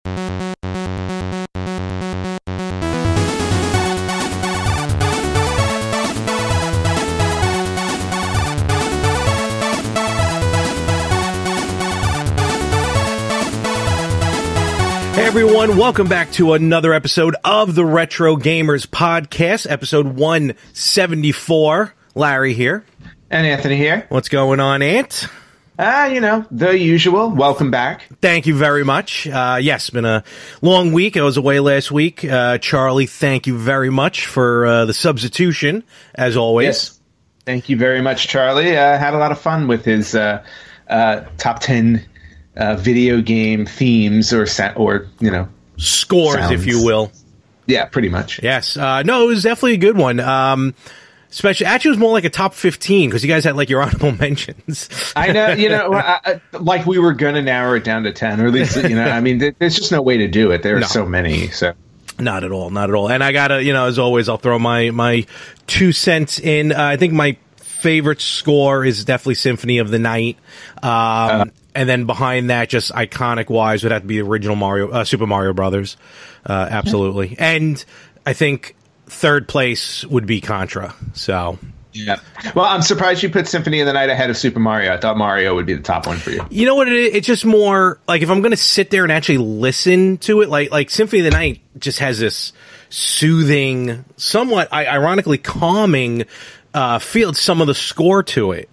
Hey everyone, welcome back to another episode of the Retro Gamers Podcast, episode 174. Larry here. And Anthony here. What's going on, Ant? The usual. Welcome back. Thank you very much. Yes, been a long week. I was away last week. Charlie, thank you very much for the substitution, as always. Yes. Thank you very much, Charlie. Had a lot of fun with his top 10 video game themes or scores, sounds, if you will. Yeah, pretty much. Yes. No, it was definitely a good one. Actually, it was more like a top 15 because you guys had like your honorable mentions. I know, like we were going to narrow it down to 10, or at least, there's just no way to do it. There are so many, so. Not at all. And I gotta, as always, I'll throw my 2 cents in. I think my favorite score is definitely Symphony of the Night. And then behind that, just iconic wise, would have to be the original Super Mario Brothers. Absolutely. And I think third place would be Contra. So. Yeah. Well, I'm surprised you put Symphony of the Night ahead of Super Mario. I thought Mario would be the top one for you. You know what it is? It's just more like if I'm going to sit there and actually listen to it, like Symphony of the Night just has this soothing, somewhat ironically calming feel, some of the score to it.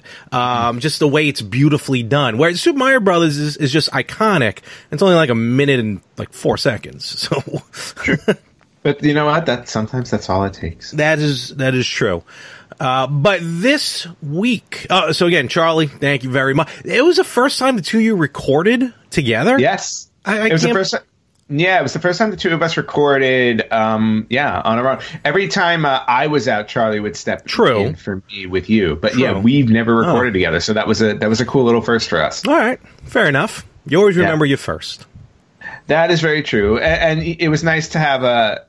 Just the way it's beautifully done. Whereas Super Mario Brothers is just iconic. It's only like a minute and like 4 seconds. So, sure. But you know what? Sometimes that's all it takes. That is true. But this week, so again, Charlie, thank you very much. It was the first time the two of you recorded together. Yes, it was the first time. Yeah, it was the first time the two of us recorded, on our own. Every time I was out, Charlie would step in for me with you. But yeah, we've never recorded together, so that was a cool little first for us. All right, fair enough. You always remember you first. That is very true, and it was nice to have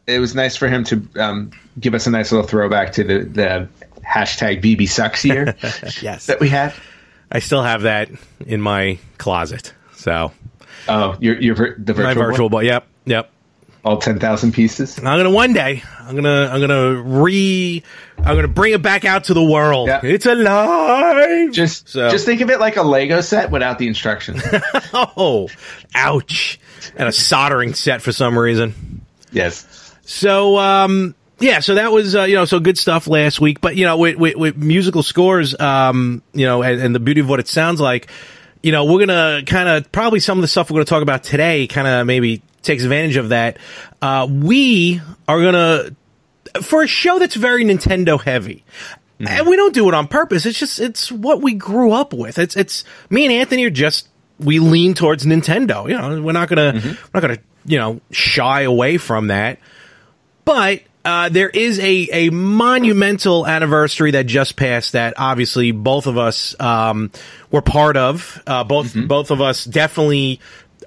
it was nice for him to give us a nice little throwback to the hashtag BB Sucks year. Yes, that we had. I still have that in my closet. So. Oh, the virtual my virtual boy. Yep. All 10,000 pieces. I'm gonna one day. I'm gonna bring it back out to the world. Yep. It's alive. Just think of it like a Lego set without the instructions. Oh, ouch! And a soldering set for some reason. Yes. So so that was so good stuff last week. But with musical scores, and the beauty of what it sounds like. We're going to kind of probably some of the stuff we're going to talk about today kind of maybe takes advantage of that. We are going to, for a show that's very Nintendo heavy, and we don't do it on purpose. It's what we grew up with. It's me and Anthony we lean towards Nintendo. We're not going to shy away from that. But there is a monumental anniversary that just passed that obviously both of us were part of. Both of us definitely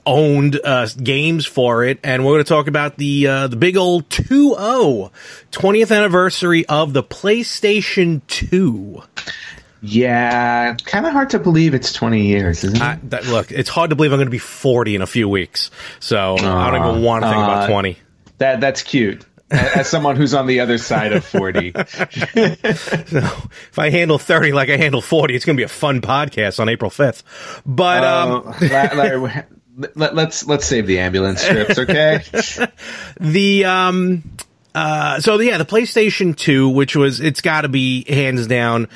owned games for it, and we're going to talk about the big old 20th anniversary of the PlayStation 2. Yeah, kind of hard to believe it's 20 years, isn't it? Look, it's hard to believe I'm going to be 40 in a few weeks, so I don't even want to think about 20. That's cute. As someone who's on the other side of 40. So, if I handle 30 like I handle 40, it's going to be a fun podcast on April 5th. But Larry, let's save the ambulance strips, okay? The PlayStation 2, which it's got to be hands down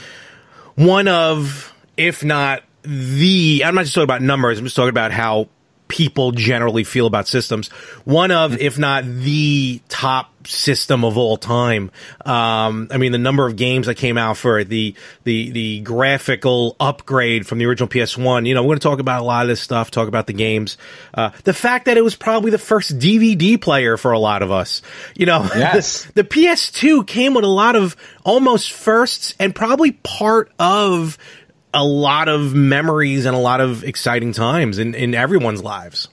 one of, if not I'm not just talking about numbers, I'm just talking about how people generally feel about systems. One of, if not the top system of all time. The number of games that came out for it, the graphical upgrade from the original PS1. We're going to talk about a lot of this stuff, talk about the games. The fact that it was probably the first DVD player for a lot of us. Yes. The PS2 came with a lot of almost firsts and probably part of a lot of memories and a lot of exciting times in everyone's lives.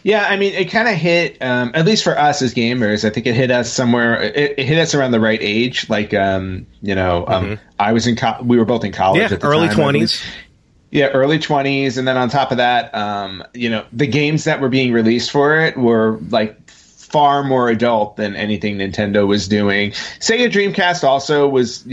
Yeah, it kind of hit, at least for us as gamers, I think it hit us somewhere, it hit us around the right age. Like, I was we were both in college at the early time. 20s. Yeah, early 20s, and then on top of that, the games that were being released for it were like far more adult than anything Nintendo was doing. Sega Dreamcast also was,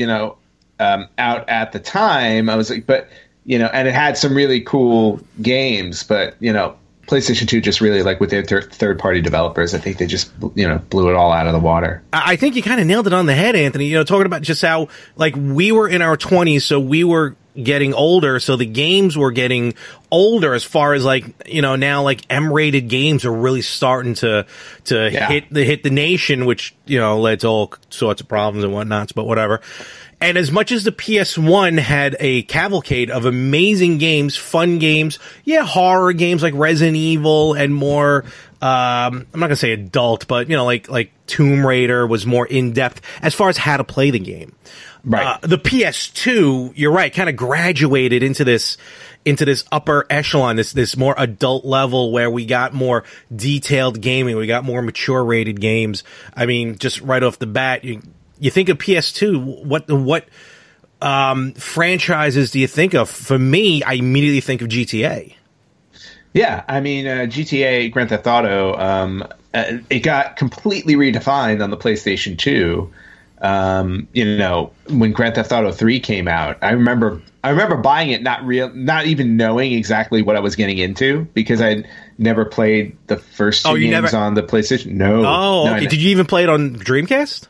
out at the time. I was like, but and it had some really cool games, but PlayStation 2 just really, like, with their third-party developers, I think they just, blew it all out of the water. I think you kind of nailed it on the head, Anthony. Talking about just how, like, we were in our 20s, so we were getting older, so the games were getting older as far as, like, now, like, M-rated games are really starting to hit the nation, which, led to all sorts of problems and whatnots, but whatever. And as much as the PS1 had a cavalcade of amazing games, fun games, horror games like Resident Evil and more, I'm not gonna say adult, but, like Tomb Raider was more in-depth as far as how to play the game. Right. The PS2, you're right, kind of graduated into this upper echelon, this more adult level where we got more detailed gaming, we got more mature rated games. I mean, just right off the bat, you think of PS2, what franchises do you think of? For me, I immediately think of GTA. Yeah, I mean, GTA, Grand Theft Auto, it got completely redefined on the PlayStation 2. When Grand Theft Auto 3 came out, I remember buying it, not even knowing exactly what I was getting into, because I never played the first two games on the PlayStation. No. Oh, okay. Did you even play it on Dreamcast?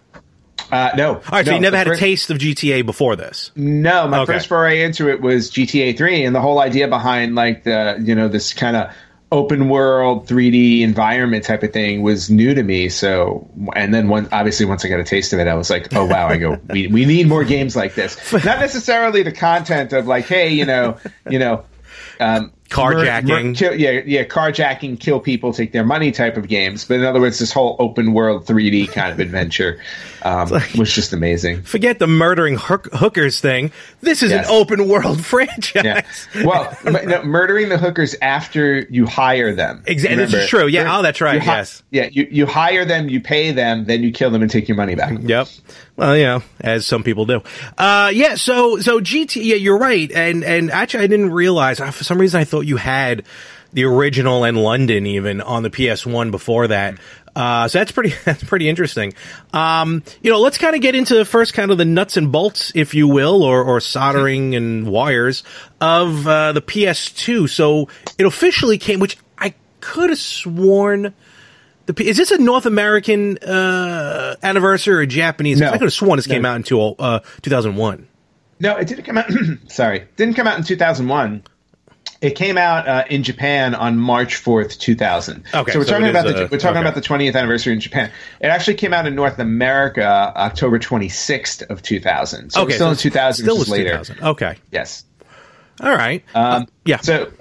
No. All right, so you never had a taste of GTA before this? No, my first foray into it was GTA 3, and the whole idea behind, like, this kind of open world 3D environment type of thing was new to me. So, and then once I got a taste of it, I was like, oh wow, we need more games like this. Not necessarily the content of, like, hey, carjacking, carjacking, kill people, take their money type of games. But in other words, this whole open world 3D kind of adventure was just amazing. Forget the murdering hookers thing. This is an open world franchise. Yeah. Well, murdering the hookers after you hire them. Exactly, this is true. Yeah, that's right. Yes. Yeah, you hire them, you pay them, then you kill them and take your money back. Yep. Well, as some people do. So GT, you're right. And actually, I didn't realize, for some reason, I thought you had the original and London even on the PS1 before that. So that's pretty interesting. Let's kind of get into first kind of the nuts and bolts, if you will, or soldering and wires of the PS2. So it officially came, which I could have sworn. Is this a North American anniversary or Japanese? No. I could have sworn this came out in 2001. No, it didn't come out. Sorry, didn't come out in 2001. It came out in Japan on March 4th, 2000. Okay, so we're talking about the 20th anniversary in Japan. It actually came out in North America October 26th of 2000. So still in 2000, still was later. 2000. Okay. Yes. All right. Yeah. So,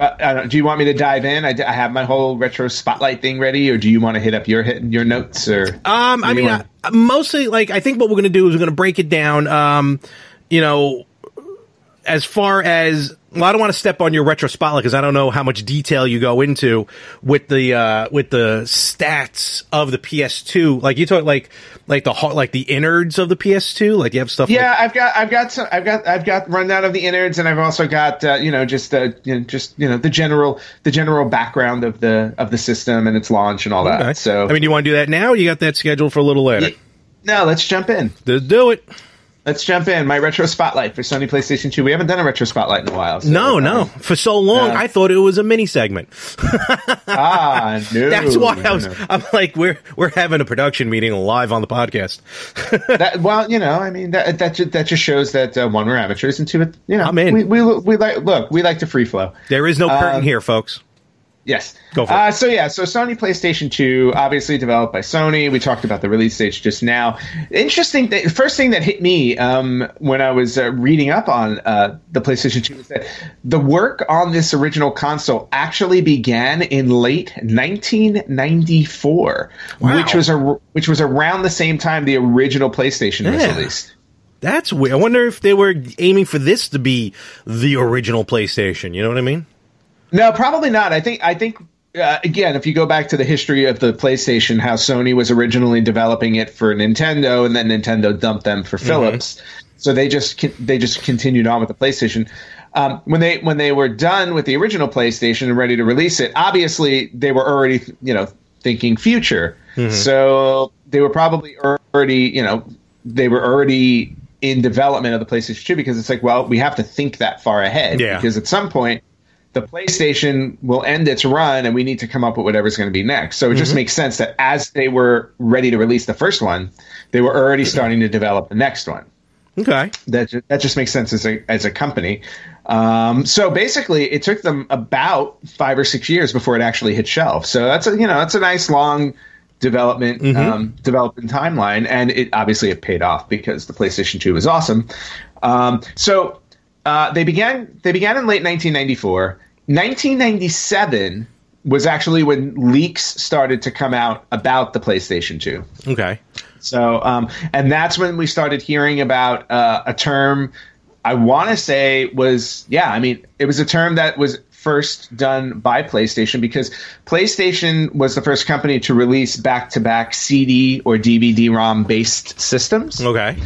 do you want me to dive in? I have my whole retro spotlight thing ready, or do you want to hit up your notes? Or mostly, like, I think what we're going to do is we're going to break it down. As far as, well, I don't want to step on your retro spotlight because I don't know how much detail you go into with the stats of the PS2. Like, you talk like the innards of the PS2. Like, you have stuff. Yeah, I've got rundown of the innards, and I've also got the general background of the system and its launch and all that. Okay. So, I mean, do you want to do that now? Or you got that scheduled for a little later? No, let's jump in. Let's do it. Let's jump in. My retro spotlight for Sony PlayStation 2. We haven't done a retro spotlight in a while. So, no. For so long, I thought it was a mini segment. No. That's why I'm like, we're having a production meeting live on the podcast. That just shows that one, we're amateurs, and two, I'm in. We like to free flow. There is no curtain here, folks. Yes. Go for it. So Sony PlayStation 2, obviously developed by Sony. We talked about the release dates just now. Interesting. First thing that hit me when I was reading up on the PlayStation 2 is that the work on this original console actually began in late 1994, wow. which was around the same time the original PlayStation was released. That's weird. I wonder if they were aiming for this to be the original PlayStation. You know what I mean? No, probably not. I think again, if you go back to the history of the PlayStation, how Sony was originally developing it for Nintendo, and then Nintendo dumped them for Philips. So they just continued on with the PlayStation. When they were done with the original PlayStation and ready to release it, obviously they were already thinking future. Mm-hmm. So they were probably already in development of the PlayStation 2 because it's like, well, we have to think that far ahead because at some point the PlayStation will end its run and we need to come up with whatever's going to be next. So it just makes sense that as they were ready to release the first one, they were already starting to develop the next one. Okay. That just makes sense as a company. So basically it took them about 5 or 6 years before it actually hit shelves. So that's a nice long development timeline, and it paid off because the PlayStation 2 was awesome. So they began in late 1994. 1997 was actually when leaks started to come out about the PlayStation 2. Okay. So and that's when we started hearing about a term I want to say it was a term that was first done by PlayStation because PlayStation was the first company to release back-to-back CD or DVD-ROM based systems. Okay.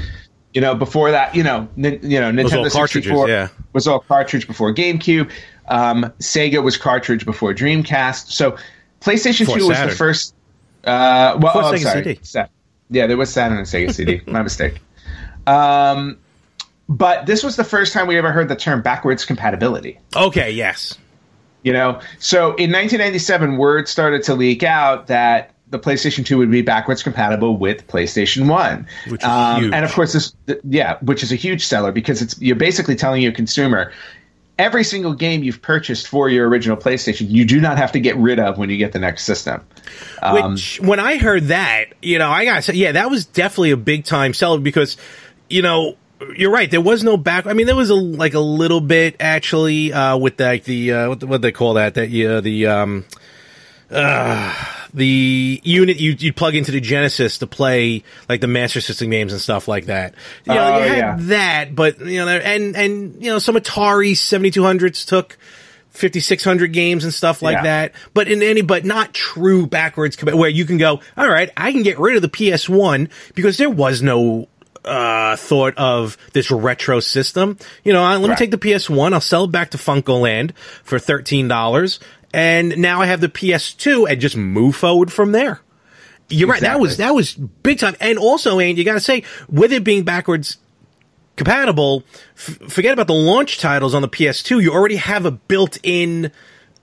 Before that, Nintendo 64 was all cartridge before GameCube. Sega was cartridge before Dreamcast. So PlayStation 2 was the first. CD. Yeah, there was Saturn and Sega CD. My mistake. But this was the first time we ever heard the term backwards compatibility. Okay, yes. So in 1997, word started to leak out that the PlayStation 2 would be backwards compatible with PlayStation 1. Which is huge. And of course, which is a huge seller because you're basically telling your consumer, every single game you've purchased for your original PlayStation, you do not have to get rid of when you get the next system. Which, when I heard that, I gotta say, that was definitely a big time seller because, you're right. There was no back. I mean, there was a little bit actually with what they call that the unit you'd plug into the Genesis to play like the Master System games and stuff like that. You had that, but some Atari 7200s took 5600 games and stuff like that. But but not true backwards where you can go, all right, I can get rid of the PS1 because there was no thought of this retro system. Let me take the PS1, I'll sell it back to Funkoland for $13, and now I have the PS2 and just move forward from there. You're right, that was big time. And also, Andy, you gotta say, with it being backwards compatible, forget about the launch titles on the PS2, you already have a built-in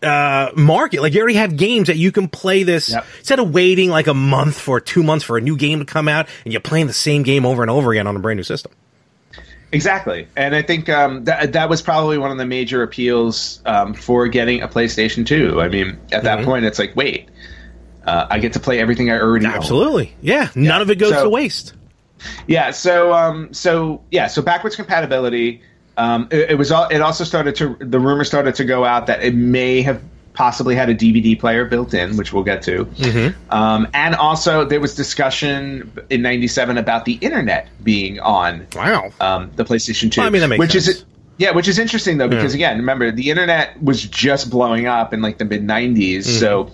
market. Like, you already have games that you can play this instead of waiting like a month or 2 months for a new game to come out and you're playing the same game over and over again on a brand new system. Exactly. And I think that was probably one of the major appeals for getting a PlayStation 2. I mean, at that point, it's like, wait, I get to play everything I already own. Absolutely. Yeah. None of it goes to waste. Yeah. So backwards compatibility. It also started to, the rumor started to go out that it may have possibly had a DVD player built in, which we'll get to. And also there was discussion in 97 about the internet being on the PlayStation 2. Well, I mean, that makes sense. Which is interesting though, because again, remember, the internet was just blowing up in like the mid 90s. So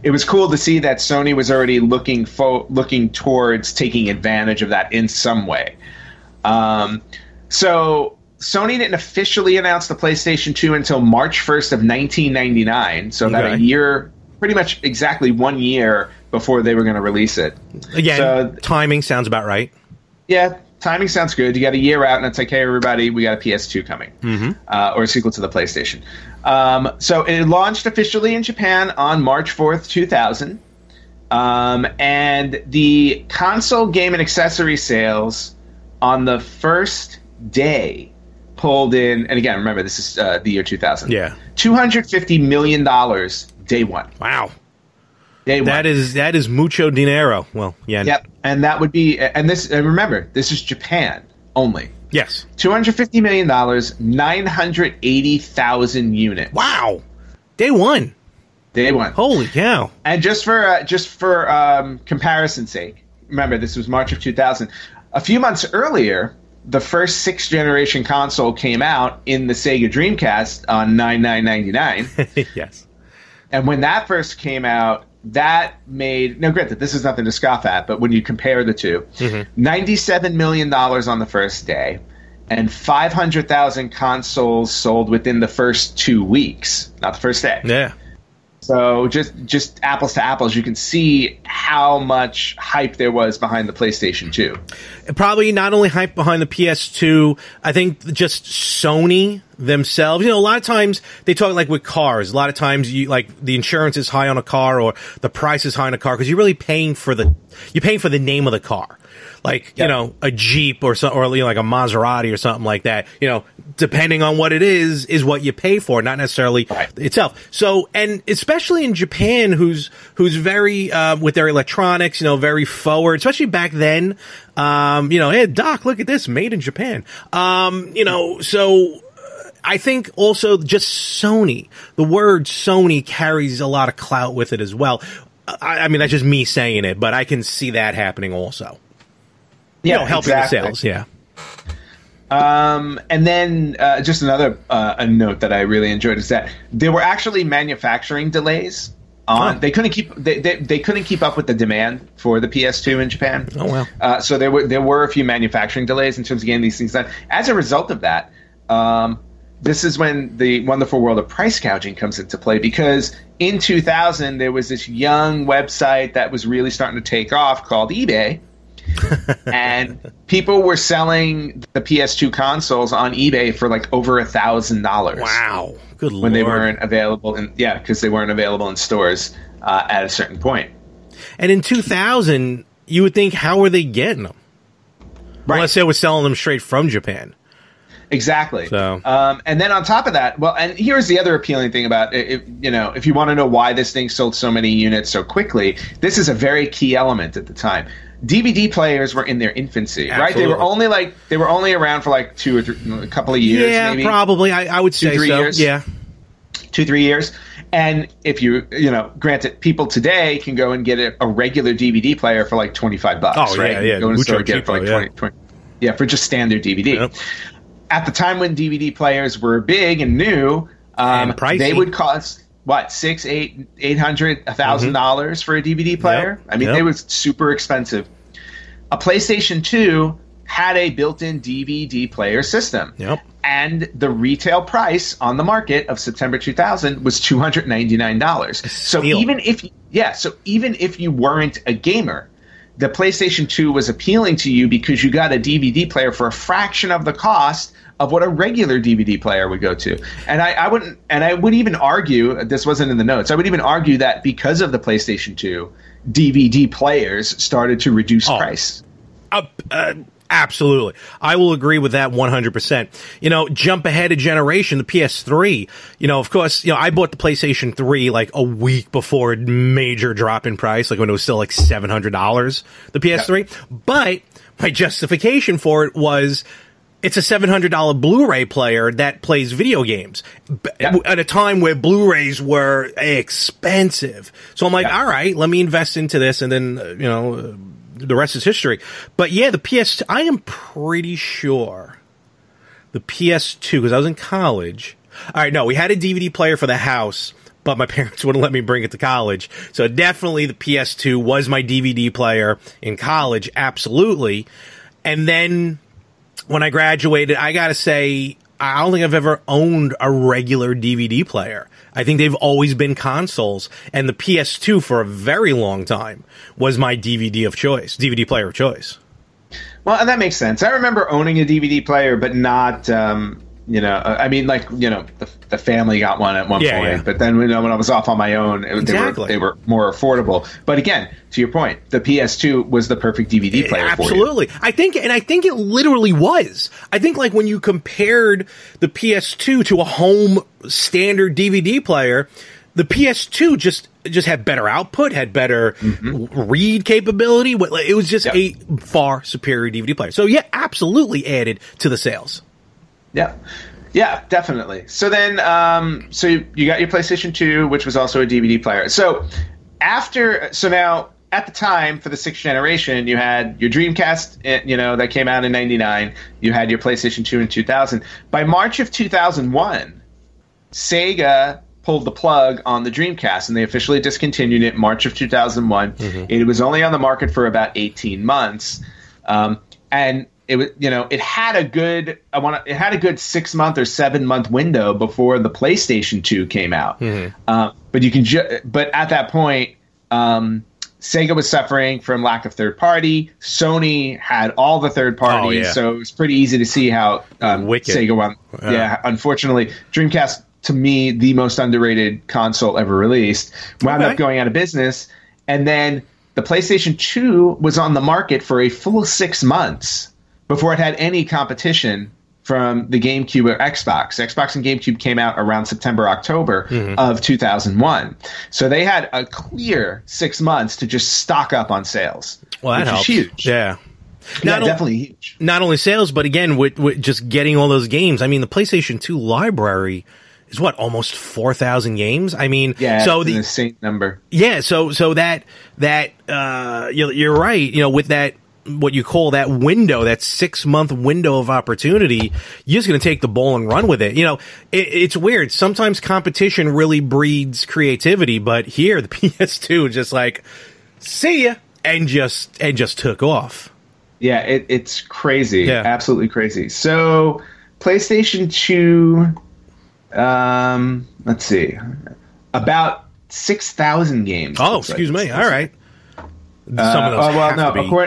it was cool to see that Sony was already looking towards taking advantage of that in some way. So Sony didn't officially announce the PlayStation 2 until March 1st of 1999. So about a year, pretty much exactly 1 year before they were going to release it. Again, timing sounds about right. Yeah, timing sounds good. You got a year out, and it's like, hey, everybody, we got a PS2 coming, or a sequel to the PlayStation. So it launched officially in Japan on March 4th, 2000. And the console game and accessory sales on the first day pulled in, and again, remember, this is the year 2000. Yeah, $250 million day one. Wow, day one. That is mucho dinero. Well, yeah. Yep, and that would be, and remember, this is Japan only. Yes, $250 million, 980,000 units. Wow, day one. Day one. Holy cow! And just for comparison's sake, remember, this was March of 2000. A few months earlier, the first 6th generation console came out in the Sega Dreamcast on $99.99. Yes. And when that first came out, that made, now granted, this is nothing to scoff at, but when you compare the two, $97 million on the first day and 500,000 consoles sold within the first 2 weeks, not the first day. Yeah. So just apples to apples, you can see how much hype there was behind the PlayStation 2. Probably not only hype behind the PS2, I think just Sony themselves. You know, a lot of times they talk like with cars. A lot of times you like the insurance is high on a car or the price is high on a car because you're really paying for the name of the car. Like, you know, a Jeep or something, or you know, like a Maserati or something like that, you know, depending on what it is what you pay for, not necessarily itself. So, and especially in Japan, who's very, with their electronics, you know, very forward, especially back then, you know, hey, Doc, look at this, made in Japan. You know, so I think also just Sony, the word Sony carries a lot of clout with it as well. I mean, that's just me saying it, but I can see that happening also. Yeah, you know, helping the sales, yeah. And then just another a note that I really enjoyed is that there were actually manufacturing delays on. They couldn't keep they couldn't keep up with the demand for the PS2 in Japan. Oh wow! So there were a few manufacturing delays in terms of getting these things done. As a result of that, this is when the wonderful world of price gouging comes into play, because in 2000 there was this young website that was really starting to take off called eBay. And people were selling the PS2 consoles on eBay for like over $1,000. Wow, good lord! When they weren't available, because they weren't available in stores at a certain point. And in 2000, you would think, how were they getting them? Right. Unless they were selling them straight from Japan. Exactly. So, and then on top of that, well, and here's the other appealing thing about it. You know, if you want to know why this thing sold so many units so quickly, this is a very key element at the time. DVD players were in their infancy, right? They were only around for like a couple of years. Yeah, maybe. Probably. I would say 2-3 so. years. Yeah, 2-3 years. And if you know, granted, people today can go and get a regular DVD player for like $25. Oh, right? Yeah. Go in the store and get it for like 20. Yeah, for just standard DVD. Yep. At the time when DVD players were big and new, and pricey, they would cost what, $600, $800, $1,000 for a DVD player. Yep. I mean, they was super expensive. A PlayStation 2 had a built-in DVD player system. Yep. And the retail price on the market of September 2000 was $299. So even if you weren't a gamer, the PlayStation 2 was appealing to you because you got a DVD player for a fraction of the cost of what a regular DVD player would go to. And I would even argue, this wasn't in the notes, I would even argue that because of the PlayStation 2, DVD players started to reduce price. Absolutely. I will agree with that 100%. You know, jump ahead a generation, the PS3, you know, of course, you know, I bought the PlayStation 3 like a week before a major drop in price, like when it was still like $700, the PS3. Yeah. But my justification for it was it's a $700 Blu-ray player that plays video games at a time where Blu-rays were expensive. So I'm like, all right, let me invest into this. And then, you know, the rest is history. But yeah, the PS2, I am pretty sure the PS2, because I was in college. All right, no, we had a DVD player for the house, but my parents wouldn't let me bring it to college. So definitely the PS2 was my DVD player in college, absolutely. And then when I graduated, I gotta say, I don't think I've ever owned a regular DVD player. I think they've always been consoles, and the PS2 for a very long time was my DVD player of choice. Well, and that makes sense. I remember owning a DVD player, but not, you know, I mean, like, you know, the family got one at one point, yeah. But then, you know, when I was off on my own, they were more affordable. But again, to your point, the PS2 was the perfect DVD player for you. Absolutely. I think it literally was. I think, like, when you compared the PS2 to a home standard DVD player, the PS2 just had better output, had better read capability. It was just a far superior DVD player. So, yeah, absolutely added to the sales. Yeah, definitely. So then, so you got your PlayStation 2, which was also a DVD player. So now at the time for the 6th generation, you had your Dreamcast, you know, that came out in '99. You had your PlayStation 2 in 2000. By March of 2001, Sega pulled the plug on the Dreamcast, and they officially discontinued it in March of 2001. It was only on the market for about 18 months, and it was, it had a good 6 month or 7 month window before the PlayStation 2 came out. But at that point, Sega was suffering from lack of third party. Sony had all the third parties, so it was pretty easy to see how Sega won. Unfortunately, Dreamcast, to me, the most underrated console ever released, wound up going out of business. And then the PlayStation 2 was on the market for a full 6 months before it had any competition from the GameCube or Xbox. Xbox and GameCube came out around September, October of 2001. So they had a clear 6 months to just stock up on sales. Well, that helps. Huge. Yeah. Definitely huge. Not only sales, but again, with just getting all those games. I mean, the PlayStation 2 library is almost 4,000 games. I mean, so it's an insane number. Yeah. So that you're right. With that, what you call that window, that 6 month window of opportunity, you're just going to take the ball and run with it. It's weird. Sometimes competition really breeds creativity, but here the PS2 is just like, see ya, and just took off. Yeah, it's crazy. Yeah. Absolutely crazy. So PlayStation 2, let's see, about 6,000 games. Oh, excuse me. All right. Some of those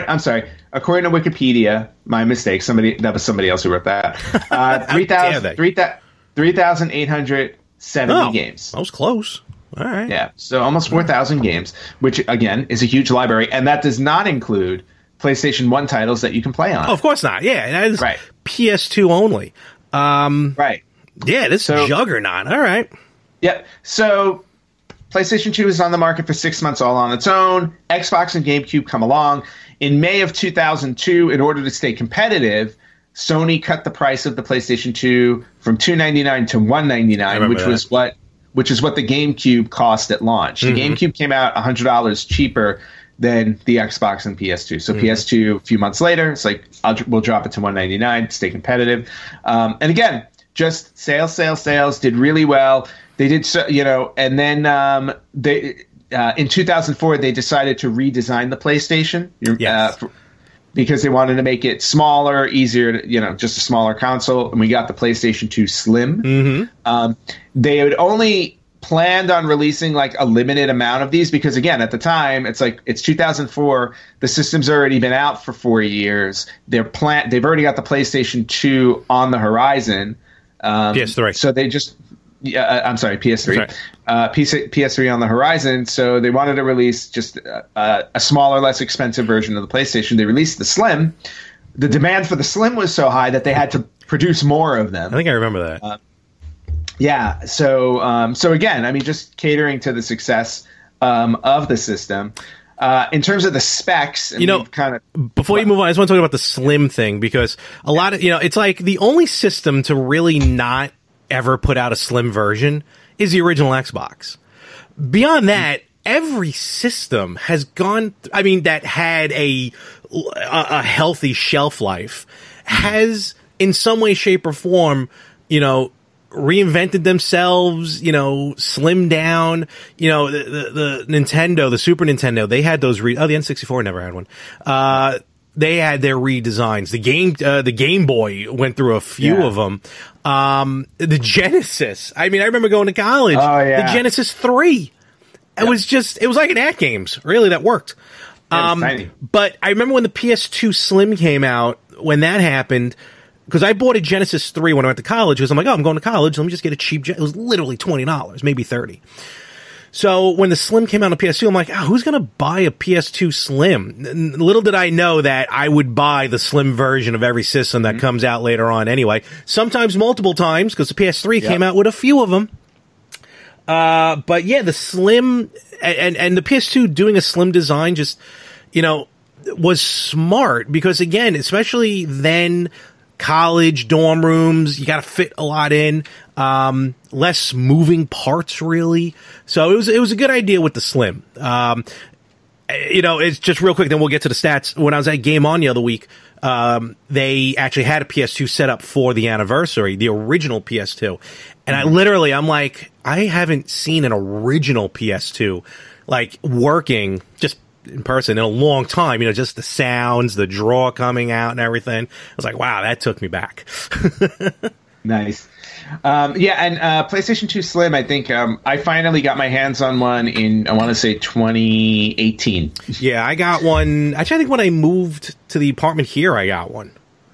I'm sorry. According to Wikipedia, my mistake. That was somebody else who wrote that. 3,870 games. That was close. All right. Yeah. So almost 4,000 games, which again is a huge library, and that does not include PlayStation 1 titles that you can play on. Oh, of course not. Yeah, that is PS2 only. Right. Yeah, this is juggernaut. All right. Yep. So PlayStation 2 is on the market for 6 months all on its own. Xbox and GameCube come along. In May of 2002, in order to stay competitive, Sony cut the price of the PlayStation 2 from $299 to $199, which is what the GameCube cost at launch. The GameCube came out $100 cheaper than the Xbox and PS2. So PS2, a few months later, it's like, we'll drop it to $199 to stay competitive. And again, just sales, did really well. They did so, and then in 2004 they decided to redesign the PlayStation because they wanted to make it smaller, easier, just a smaller console. And we got the PlayStation 2 Slim. They had only planned on releasing like a limited amount of these because, again, at the time it's 2004. The system's already been out for 4 years. They've already got the PlayStation 2 on the horizon. PS3. So they just. I'm sorry, PS3. PS3 on the horizon, so they wanted to release just a smaller, less expensive version of the PlayStation. They released the Slim. The demand for the Slim was so high that they had to produce more of them. I think I remember that. So again, I mean, just catering to the success of the system. In terms of the specs, and before you move on, I just want to talk about the Slim thing because a lot of, it's like the only system to really not ever put out a Slim version is the original Xbox. Beyond that, every system has gone, that had a healthy shelf life has in some way, shape, or form, reinvented themselves, slimmed down, the Nintendo, the Super Nintendo, they had those the N64 never had one. They had their redesigns. The Game Boy went through a few of them. The Genesis. I remember going to college. Oh, yeah. The Genesis 3. It was like an at games, really, that worked. But I remember when the PS2 Slim came out, when that happened, because I bought a Genesis 3 when I went to college, because I'm like, I'm going to college, let me just get a cheap, it was literally $20, maybe $30. So when the Slim came out on PS2, I'm like, who's going to buy a PS2 Slim? And little did I know that I would buy the Slim version of every system that comes out later on anyway. Sometimes multiple times, because the PS3 came out with a few of them. But yeah, the Slim and the PS2 doing a Slim design just, was smart because, again, especially then, college dorm rooms, you got to fit a lot in, less moving parts really. So it was a good idea with the Slim. It's just real quick, then we'll get to the stats. When I was at Game On the other week, they actually had a PS2 set up for the anniversary, the original PS2. And I'm I haven't seen an original PS2 like working just in person in a long time. You know, just the sounds, the draw coming out and everything. I was like, wow, that took me back. Nice. And PlayStation 2 Slim, I think I finally got my hands on one in, I want to say, 2018. Yeah, I got one. Actually, I think when I moved to the apartment here, I got one.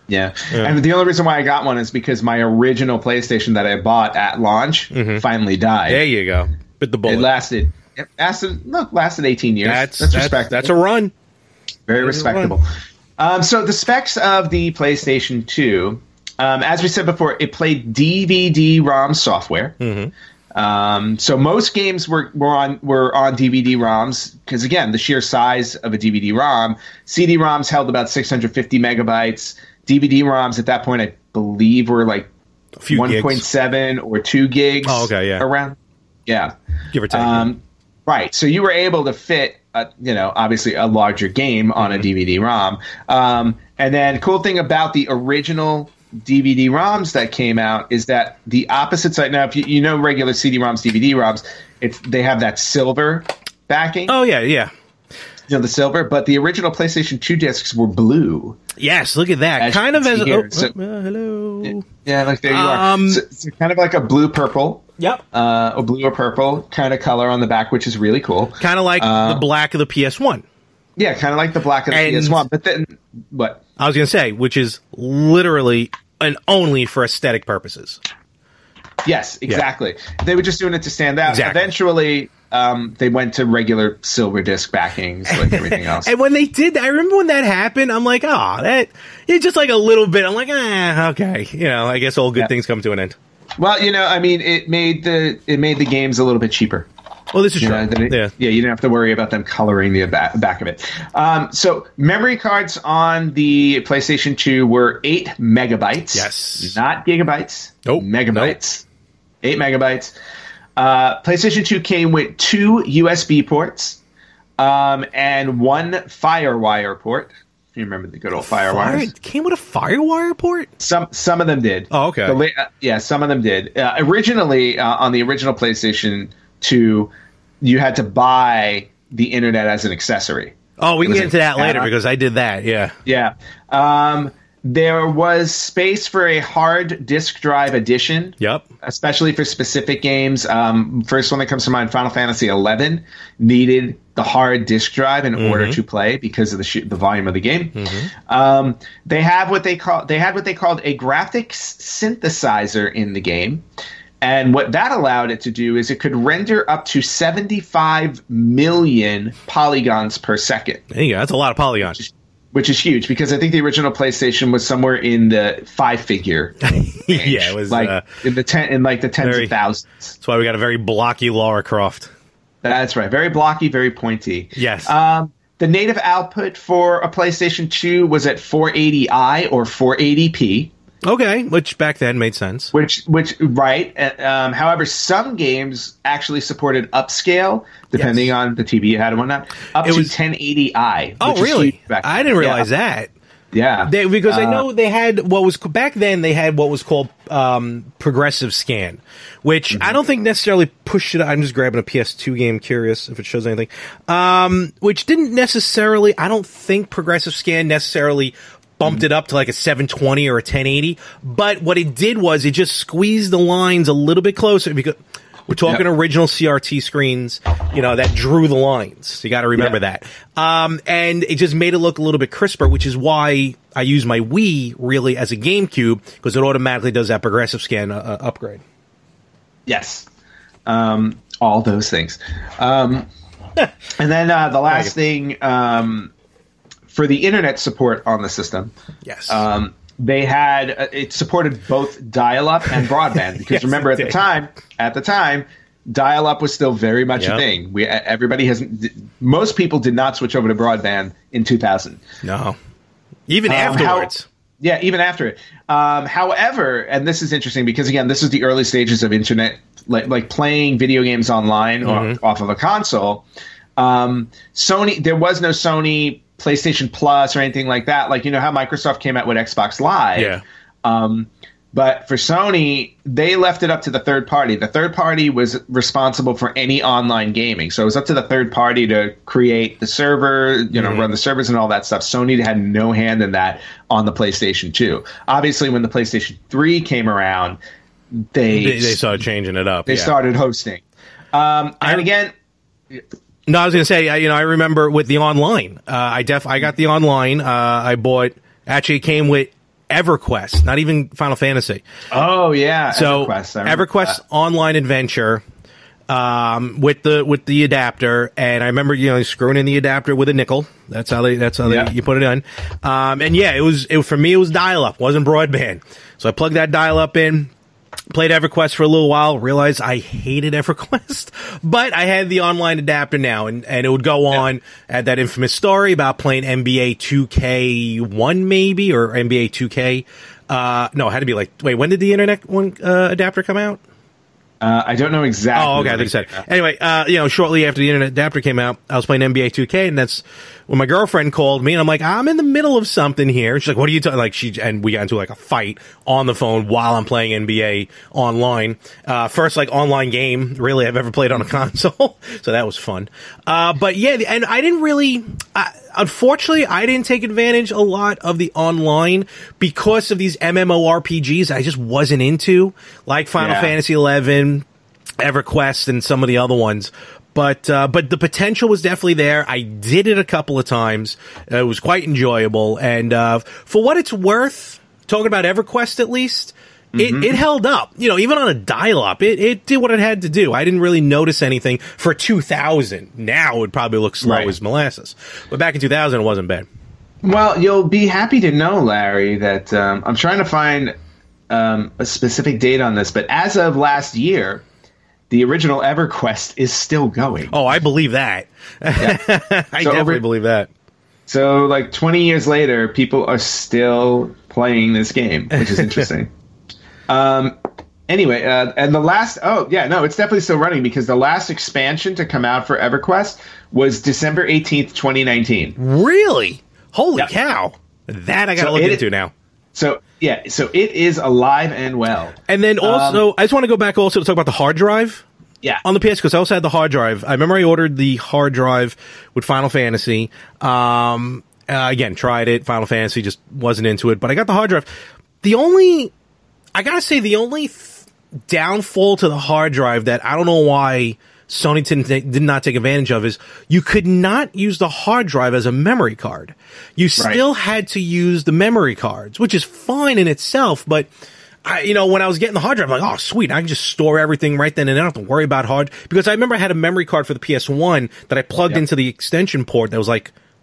Yeah. And the only reason why I got one is because my original PlayStation that I bought at launch finally died. There you go. Bit the bullet. It lasted 18 years. That's respectable. That's a run. Very respectable. So the specs of the PlayStation 2, as we said before, it played DVD-ROM software. So most games were on DVD-ROMs because, again, the sheer size of a DVD-ROM. CD-ROMs held about 650 megabytes. DVD-ROMs at that point, I believe, were like 1.7 or 2 gigs. Oh, okay, yeah. Around. Yeah. Give or take. Right. So you were able to fit, obviously a larger game on a DVD-ROM. And then cool thing about the original DVD-ROMs that came out is that the opposite side. Now, if you know regular CD-ROMs, DVD-ROMs, they have that silver backing. Oh, yeah. You know, the silver, but the original PlayStation 2 discs were blue. Yes, look at that. Kind of as a... hello. Yeah, like there you are. So kind of like a blue-purple. Yep. A blue or purple kind of color on the back, which is really cool. Kind of like the black of the PS1. Yeah, kind of like the black of the PS1. But then, what? I was going to say, which is literally and only for aesthetic purposes. Yes, exactly. Yeah. They were just doing it to stand out. Exactly. Eventually, they went to regular silver disc backings like everything else. And when they did that, I remember when that happened, I'm like, it's just like a little bit. I'm like, okay. You know, I guess all good things come to an end. Well, I mean, it made the games a little bit cheaper. Well, this is true. Yeah, you didn't have to worry about them coloring the back of it. So memory cards on the PlayStation 2 were 8 megabytes. Yes. Not gigabytes. Nope. Megabytes. 8 megabytes. PlayStation 2 came with 2 USB ports and 1 FireWire port. You remember the good old FireWires? It came with a FireWire port? Some of them did. Oh, okay. Some of them did. Originally, on the original PlayStation 2, you had to buy the internet as an accessory. Oh, we can get into that later because I did that, yeah. Yeah. There was space for a hard disk drive edition. Yep. Especially for specific games. First one that comes to mind, Final Fantasy XI, needed the hard disk drive in order to play because of the volume of the game. They had what they called a graphics synthesizer in the game. And what that allowed it to do is it could render up to 75 million polygons per second. There you go. That's a lot of polygons. Which is huge because I think the original PlayStation was somewhere in the 5-figure range. Yeah, it was like in the tens of thousands. That's why we got a very blocky Lara Croft. That's right. Very blocky, very pointy. Yes. The native output for a PlayStation 2 was at 480i or 480p. Okay, which back then made sense. Which right. However, some games actually supported upscale, depending on the TV you had and whatnot, up to 1080i. Oh, really? I didn't realize that. Yeah. Because I know they had back then they had what was called progressive scan, which I don't think necessarily pushed it. I'm just grabbing a PS2 game, curious if it shows anything. Which didn't necessarily, I don't think progressive scan necessarily bumped it up to like a 720 or a 1080, but what it did was it just squeezed the lines a little bit closer because we're talking original CRT screens, that drew the lines. So you got to remember that. And it just made it look a little bit crisper, which is why I use my Wii really as a GameCube because it automatically does that progressive scan upgrade. Yes. All those things. And then the last thing, for the internet support on the system, yes, they had it supported both dial-up and broadband because remember at the time, dial-up was still very much a thing. Most people did not switch over to broadband in 2000. No, even afterwards. Even after it. However, and this is interesting because again, this is the early stages of internet, like playing video games online or off of a console. Sony, there was no Sony PlayStation Plus or anything like that. Like, how Microsoft came out with Xbox Live. Yeah. But for Sony, they left it up to the third party. The third party was responsible for any online gaming. So it was up to the third party to create the server, run the servers and all that stuff. Sony had no hand in that on the PlayStation 2. Obviously, when the PlayStation 3 came around, they started changing it up. They started hosting. And again... No, I was going to say, I remember with the online. I got the online. I bought... Actually, it came with EverQuest, not even Final Fantasy. Oh yeah, so EverQuest Online Adventure with the adapter, and I remember screwing in the adapter with a nickel. That's how you put it in. And yeah, for me it was dial-up, wasn't broadband. So I plugged that dial-up in. Played EverQuest for a little while, realized I hated EverQuest, but I had the online adapter now, and it would go on at that infamous story about playing NBA 2K1 maybe, or NBA 2K. No, it had to be when did the internet one adapter come out? I don't know exactly. Oh, okay, I think so. Anyway, shortly after the internet adapter came out, I was playing NBA 2K, and that's when my girlfriend called me, and I'm like, I'm in the middle of something here. She's like, what are you talking? And we got into a fight on the phone while I'm playing NBA online. First online game really I've ever played on a console, so that was fun. But yeah, and I didn't really. Unfortunately, I didn't take advantage a lot of the online because of these MMORPGs I just wasn't into, like Final Fantasy 11, EverQuest, and some of the other ones. But the potential was definitely there. I did it a couple of times. It was quite enjoyable. And for what it's worth, talking about EverQuest at least, it held up. Even on a dial-up, it did what it had to do. I didn't really notice anything for 2000. Now it would probably look slow as molasses. But back in 2000, it wasn't bad. Well, you'll be happy to know, Larry, that I'm trying to find a specific date on this, but as of last year, the original EverQuest is still going. Oh, I believe that. Yeah. I definitely believe that. So, 20 years later, people are still playing this game, which is interesting. Anyway, and the last... Oh, yeah, no, it's definitely still running because the last expansion to come out for EverQuest was December 18th, 2019. Really? Holy cow. That I got to look into now. So it is alive and well. And then also, I just want to go back also to talk about the hard drive. Yeah. On the PS, because I also had the hard drive. I remember I ordered the hard drive with Final Fantasy. Again, tried it. Final Fantasy, just wasn't into it. But I got the hard drive. I gotta say, the only downfall to the hard drive that I don't know why Sony did not take advantage of is you could not use the hard drive as a memory card. You still had to use the memory cards, which is fine in itself, but when I was getting the hard drive, I'm like, oh, sweet, I can just store everything right then and I don't have to worry about because I remember I had a memory card for the PS1 that I plugged into the extension port that was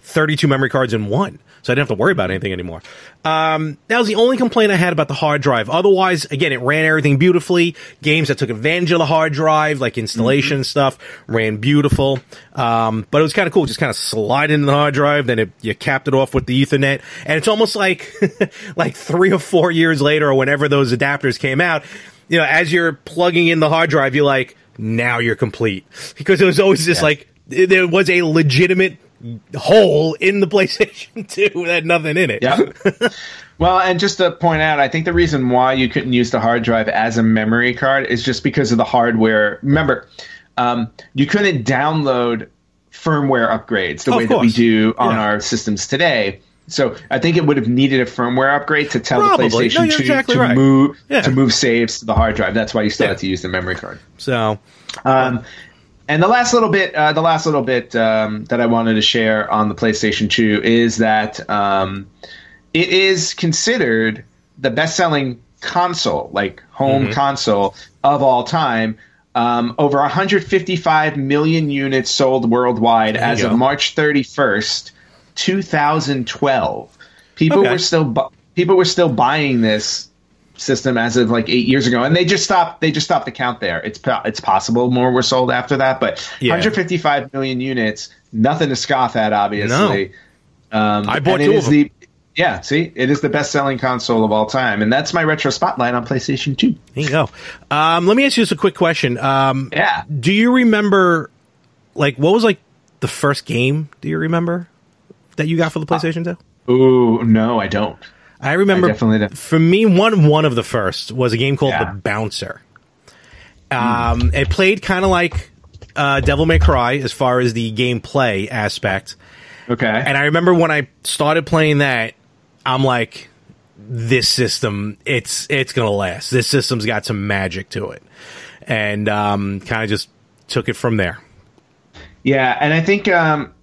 32 memory cards in one. So I didn't have to worry about anything anymore. That was the only complaint I had about the hard drive. Otherwise, again, it ran everything beautifully. Games that took advantage of the hard drive, like installation stuff, ran beautiful. But it was kind of cool. Just kind of slide into the hard drive, then you capped it off with the Ethernet. And it's almost like 3 or 4 years later, or whenever those adapters came out, as you're plugging in the hard drive, you're like, now you're complete. Because it was always just there was a legitimate hole in the PlayStation 2 that had nothing in it. Yeah. Well, and just to point out, I think the reason why you couldn't use the hard drive as a memory card is just because of the hardware. Remember, you couldn't download firmware upgrades the way that we do on our systems today. So I think it would have needed a firmware upgrade to tell the PlayStation 2 to move saves to the hard drive. That's why you still had to use the memory card. So, and the last little bit that I wanted to share on the PlayStation 2 is that it is considered the best-selling console, home console of all time. Over 155 million units sold worldwide as of March 31st, 2012. People were still buying this system as of 8 years ago, and they just stopped the count there. It's possible more were sold after that, but 155 million units, nothing to scoff at, obviously. No. I bought two of them. It is the best-selling console of all time, and that's my retro spotlight on PlayStation 2. There you go. Let me ask you just a quick question. Do you remember, what was the first game? Do you remember that you got for the PlayStation 2? Ooh, no, I don't. I remember, for me, one of the first was a game called The Bouncer. It played kind of like Devil May Cry as far as the gameplay aspect. Okay. And I remember when I started playing that, I'm like, this system, it's gonna last. This system's got some magic to it. And kind of just took it from there. Yeah, and I think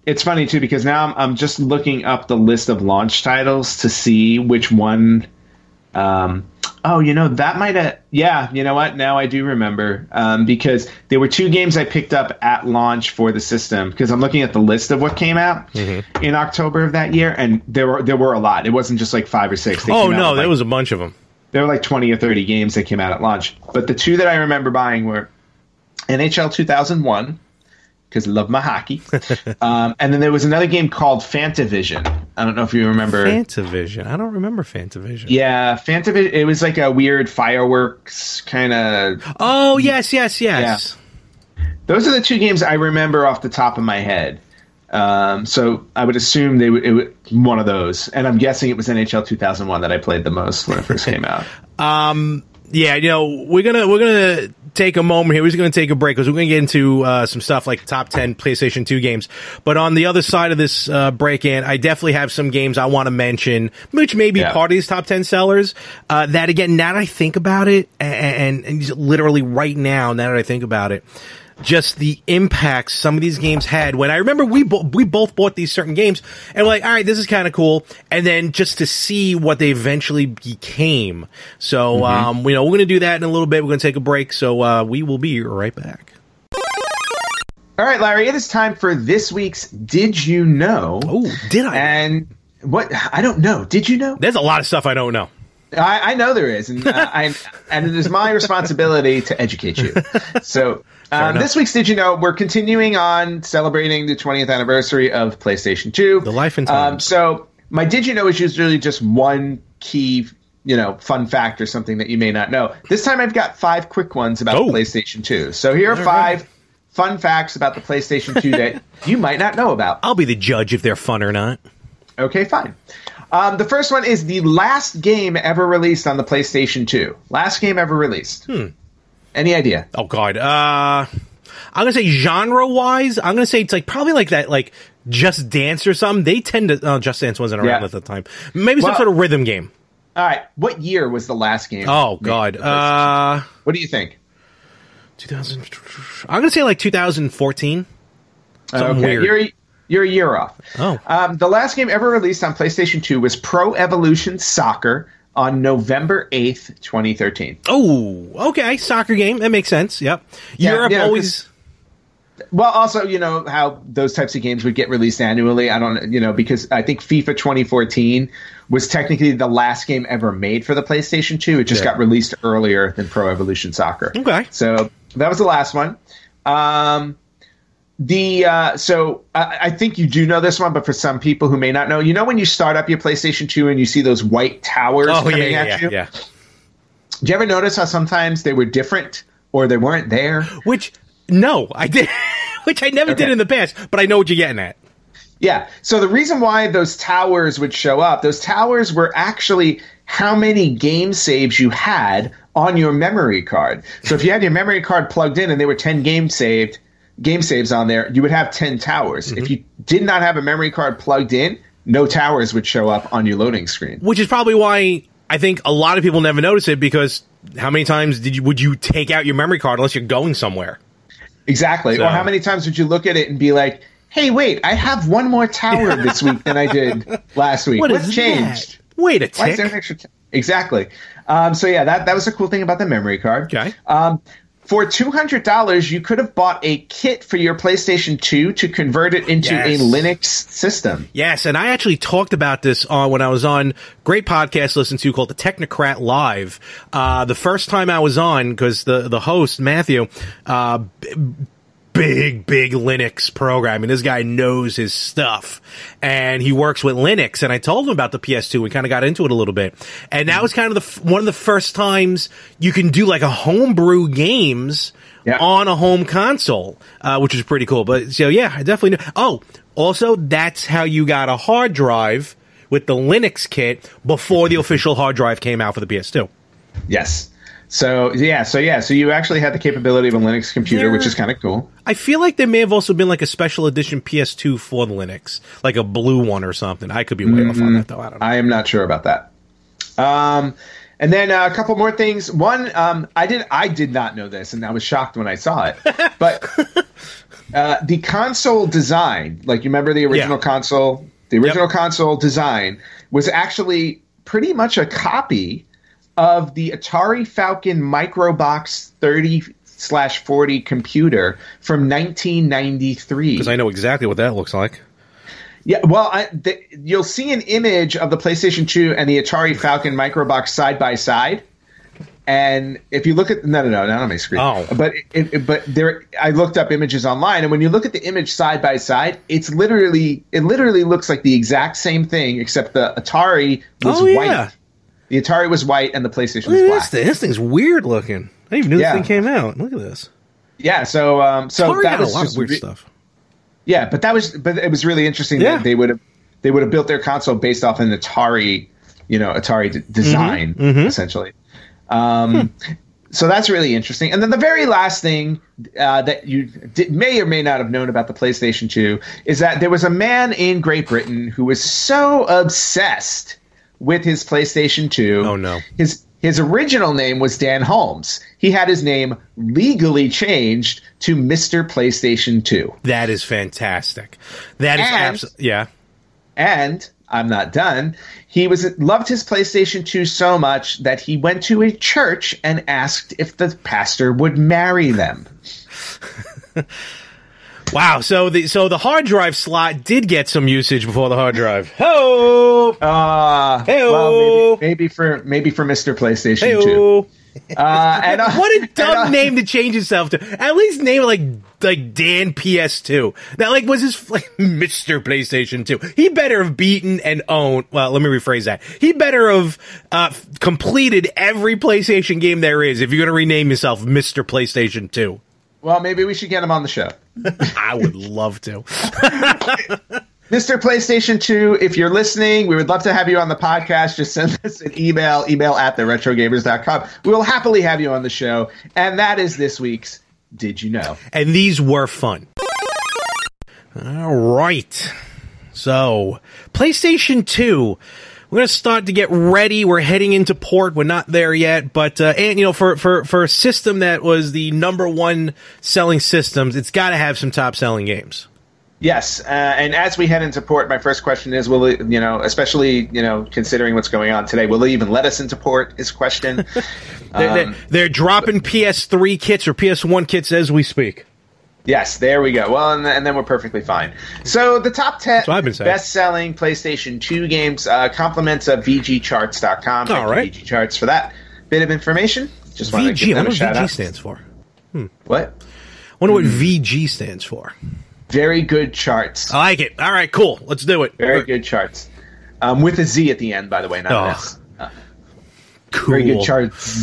it's funny, too, because now I'm just looking up the list of launch titles to see which one... that might have... Yeah, you know what? Now I do remember. Because there were 2 games I picked up at launch for the system, because I'm looking at the list of what came out in October of that year, and there were a lot. It wasn't just like 5 or 6. There was a bunch of them. There were like 20 or 30 games that came out at launch. But the 2 that I remember buying were NHL 2001, because I love my hockey. And then there was another game called Fantavision. I don't know if you remember. Fantavision? I don't remember Fantavision. Yeah, Fantavision. It was like a weird fireworks kind of... Oh, yes. Yeah. Those are the 2 games I remember off the top of my head. So I would assume it was one of those. And I'm guessing it was NHL 2001 that I played the most when it first came out. Yeah, we're gonna take a moment here. We're just gonna take a break because we're gonna get into some stuff like top 10 PlayStation 2 games. But on the other side of this break-in, I definitely have some games I want to mention, which may be part of these top 10 sellers. That again, now that I think about it, and literally right now, now that I think about it, just the impact some of these games had. When I remember we both bought these certain games and we're like, all right, this is kind of cool. And then just to see what they eventually became. So, we're going to do that in a little bit. We're going to take a break. So, we will be right back. All right, Larry, it is time for this week's Did You Know? Oh, did I? And what? I don't know. Did you know? There's a lot of stuff I don't know. I know there is. And, and it is my responsibility to educate you. So, this week's Did You Know, we're continuing on celebrating the 20th anniversary of PlayStation 2. The life and time. So my Did You Know is usually just one key, fun fact or something that you may not know. This time I've got 5 quick ones about the PlayStation 2. So here are 5 fun facts about the PlayStation 2 that you might not know about. I'll be the judge if they're fun or not. Okay, fine. The first one is the last game ever released on the PlayStation 2. Last game ever released. Any idea? Oh, God. I'm going to say genre-wise, I'm going to say it's probably like that, like Just Dance or something. They tend to... Just Dance wasn't around at the time. Maybe some sort of rhythm game. All right. What year was the last game? Oh, God. What do you think? 2000... I'm going to say like 2014. Something weird. You're a year off. Oh. The last game ever released on PlayStation 2 was Pro Evolution Soccer on November 8th, 2013. Oh, okay. Soccer game. That makes sense. Yep. Europe always... Well, also, how those types of games would get released annually. I don't, because I think FIFA 2014 was technically the last game ever made for the PlayStation 2. It just got released earlier than Pro Evolution Soccer. Okay. So that was the last one. So I think you do know this one, but for some people who may not know, when you start up your PlayStation 2 and you see those white towers coming at you? Yeah. Did you ever notice how sometimes they were different or they weren't there? No, I did. Which I never did in the past, but I know what you're getting at. Yeah. So the reason why those towers would show up, those towers were actually how many game saves you had on your memory card. So if you had your memory card plugged in and there were 10 game saves on there, you would have 10 towers. If you did not have a memory card plugged in, no towers would show up on your loading screen. Which is probably why I think a lot of people never notice it, because how many times would you take out your memory card unless you're going somewhere? Exactly. So. Or how many times would you look at it and be like, hey, wait, I have one more tower this week than I did last week. What's changed? That? Wait a tick. Why is there an extra exactly. So yeah, that was a cool thing about the memory card. Okay. For $200, you could have bought a kit for your PlayStation 2 to convert it into a Linux system. Yes, and I actually talked about this when I was on great podcast to listen to called The Technocrat Live. The first time I was on, because the host, Matthew, big Linux programming. This guy knows his stuff, and he works with Linux. And I told him about the PS2. We kind of got into it a little bit, and that was kind of one of the first times you can do like a homebrew games on a home console, which is pretty cool. But so yeah, I definitely know. Oh, also that's how you got a hard drive with the Linux kit before the official hard drive came out for the PS2. Yes. So you actually had the capability of a Linux computer, which is kind of cool. I feel like there may have also been like a special edition PS2 for the Linux, like a blue one or something. I could be way off on that, though. I don't know. I am not sure about that. And then a couple more things. One, I did not know this, and I was shocked when I saw it. But the console design, like you remember the original console? The original console design was actually pretty much a copy of the Atari Falcon Microbox 30/40 computer from 1993. Because I know exactly what that looks like. Yeah, well, you'll see an image of the PlayStation 2 and the Atari Falcon Microbox side by side. And if you look at not on my screen. Oh. But there, I looked up images online, and when you look at the image side by side, it literally looks like the exact same thing, except the Atari was white. The Atari was white and the PlayStation was black. This thing's weird looking. I didn't even know this thing came out. Look at this. Yeah, so Atari that had was a lot just of weird stuff. Yeah, but it was really interesting that they would have built their console based off an Atari, design essentially. So that's really interesting. And then the very last thing that you may or may not have known about the PlayStation 2 is that there was a man in Great Britain who was so obsessed with his PlayStation 2. Oh, no. His original name was Dan Holmes. He had his name legally changed to Mr. PlayStation 2. That is fantastic. That is absolutely, yeah. And I'm not done. He loved his PlayStation 2 so much that he went to a church and asked if the pastor would marry them. Wow, so the hard drive slot did get some usage before the hard drive. Ho! Well, maybe for Mr. PlayStation Hey-o. 2. What a dumb name to change himself to. At least name it like Dan PS2. That was his Mr. PlayStation 2. He better have beaten and owned. Well, let me rephrase that. He better have completed every PlayStation game there is if you're going to rename yourself Mr. PlayStation 2. Well, maybe we should get him on the show. I would love to. Mr. PlayStation 2, if you're listening, we would love to have you on the podcast. Just send us an email at theretrogamers.com. We will happily have you on the show. And that is this week's Did You Know? And these were fun. All right. So, PlayStation 2. We're going to start to get ready. We're heading into port. We're not there yet, but and for a system that was the number one selling systems, it's got to have some top selling games. Yes, and as we head into port, my first question is: will it, especially considering what's going on today, will they even let us into port? Is question. They're dropping PS3 kits or PS1 kits as we speak. Yes, there we go. Well, and then we're perfectly fine. So the top 10 best-selling PlayStation 2 games compliments of VGCharts.com. All right. VG Charts for that bit of information. Just want to give them a shout-out. I wonder what VG stands for. What? I wonder what VG stands for. Very good charts. I like it. All right, cool. Let's do it. Very good charts. With a Z at the end, by the way, not an S. Cool. Very good charts.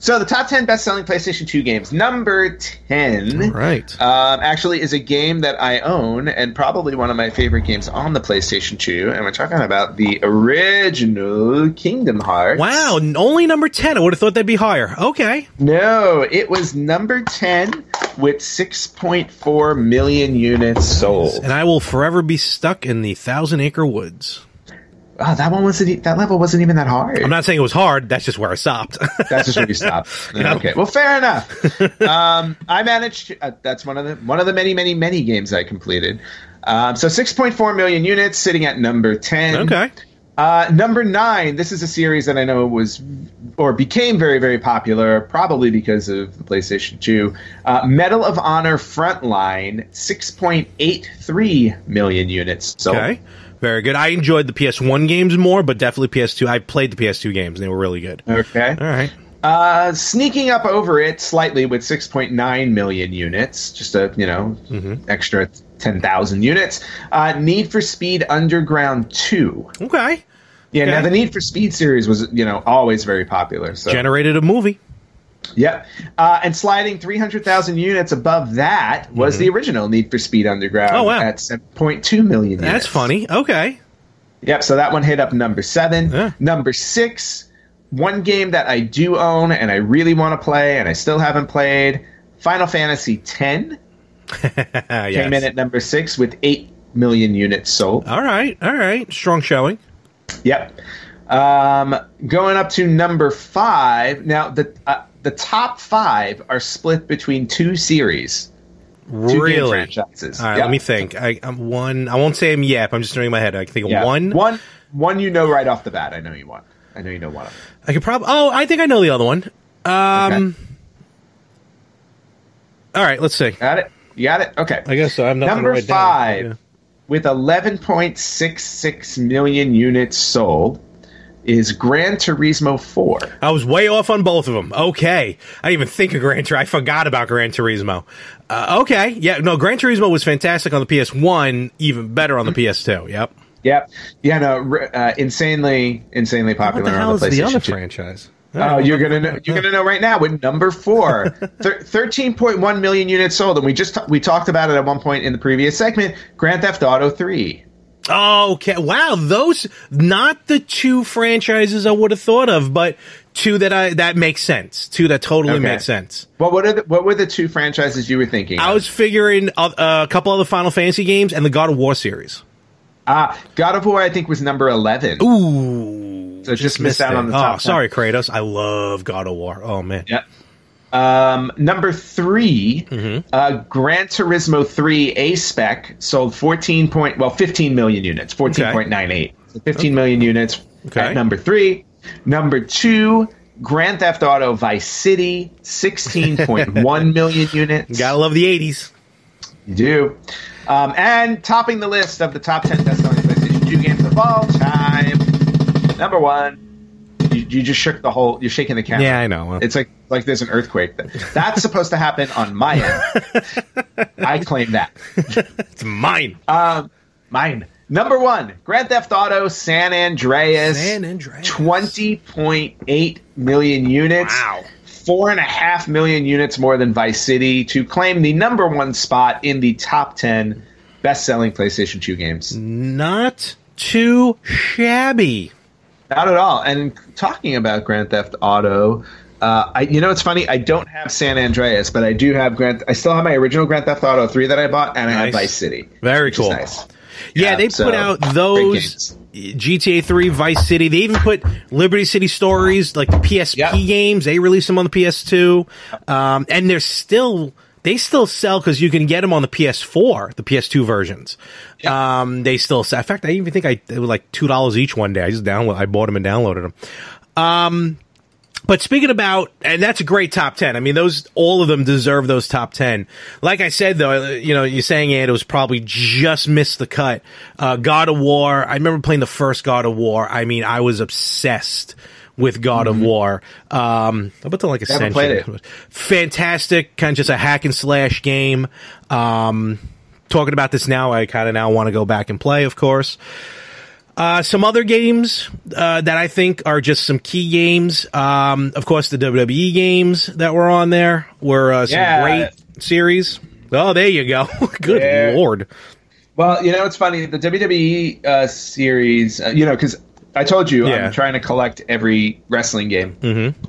So the top 10 best-selling PlayStation 2 games. Number 10 actually is a game that I own and probably one of my favorite games on the PlayStation 2. And we're talking about the original Kingdom Hearts. Wow, only number 10. I would have thought that'd be higher. Okay. No, it was number 10 with 6.4 million units sold. And I will forever be stuck in the Thousand Acre Woods. Oh, that level wasn't even that hard. I'm not saying it was hard. That's just where I stopped. That's just where you stopped. Okay. Well, fair enough. I managed. That's one of the many games I completed. So 6.4 million units, sitting at number 10. Okay. Number 9. This is a series that I know became very, very popular, probably because of the PlayStation 2. Medal of Honor Frontline, 6.83 million units. So, okay. Very good. I enjoyed the PS1 games more, but definitely PS2. I played the PS2 games, and they were really good. Okay. All right. Sneaking up over it slightly with 6.9 million units, just a, extra 10,000 units. Need for Speed Underground 2. Okay. Yeah, now the Need for Speed series was, always very popular. So. Generated a movie. Yep. And sliding 300,000 units above that was the original Need for Speed Underground at 7.2 million units. That's funny. Okay. Yep, so that one hit up number 7. Yeah. Number 6, one game that I do own and I really want to play and I still haven't played, Final Fantasy X came in at number 6 with 8 million units sold. All right. Strong showing. Yep. Going up to number 5. Now, the top 5 are split between 2 series. Really? 2 game franchises. All right, let me think. I'm one. I won't say them yet, but I'm just throwing my head. I can think of one. One you know right off the bat. I know you want. I know you know one of them. I could probably... Oh, I think I know the other one. Okay. All right, let's see. Got it? You got it? Okay. I guess so. I have nothing Number to write 5, down. with 11.66 million units sold, is Gran Turismo 4. I was way off on both of them. Okay. I didn't even think of Gran Turismo. I forgot about Gran Turismo. Okay. Yeah, no, Gran Turismo was fantastic on the PS1, even better on the PS2. Yep. Yep. Yeah, no, insanely popular on the PlayStation 2. What the hell is the other franchise? Oh, you're gonna know right now with number 4, 13.1 million units sold, and we talked about it at one point in the previous segment. Grand Theft Auto 3. Okay, wow, those not the 2 franchises I would have thought of, but 2 that makes sense. 2 that totally make sense. Well, what were the 2 franchises you were thinking? I was figuring a couple other Final Fantasy games and the God of War series. God of War, I think, was number 11. Ooh. So just missed out on the top. Oh, sorry, Kratos. I love God of War. Oh, man. Yep. Number 3, Gran Turismo 3 A-Spec sold 15 million units, 14.98. So 15 million units at number 3. Number 2, Grand Theft Auto Vice City, 16.1 million units. Gotta love the 80s. You do. And topping the list of the top 10 best-selling PlayStation 2 games of all time, number 1. You just shook the whole... You're shaking the camera. Yeah, I know. It's like there's an earthquake. That's supposed to happen on my end. I claim that. It's mine. Mine. Number 1, Grand Theft Auto San Andreas. 20.8 million units. Wow. 4.5 million units more than Vice City to claim the number 1 spot in the top 10 best-selling PlayStation 2 games. Not too shabby. Not at all. And talking about Grand Theft Auto, it's funny. I don't have San Andreas, but I do have I still have my original Grand Theft Auto 3 that I bought, and I have Vice City. Very cool. Nice. Yeah, they put out those GTA 3, Vice City. They even put Liberty City Stories, like the PSP games. They released them on the PS2, and they still sell because you can get them on the PS4, the PS2 versions. Yep. They still sell. In fact, I even think they were like $2 each one day. I bought them and downloaded them. But speaking about, and that's a great top 10. I mean, all of them deserve those top 10. Like I said, though, you're saying it was probably just missed the cut. God of War. I remember playing the first God of War. I mean, I was obsessed with God of War. Up until like Ascension. Fantastic, kind of just a hack and slash game. Talking about this now, I kind of now want to go back and play, of course. Some other games that I think are just some key games. Of course, the WWE games that were on there were some great series. Oh, there you go. Good Lord. Well, it's funny. The WWE series, because I told you I'm trying to collect every wrestling game. Mm-hmm.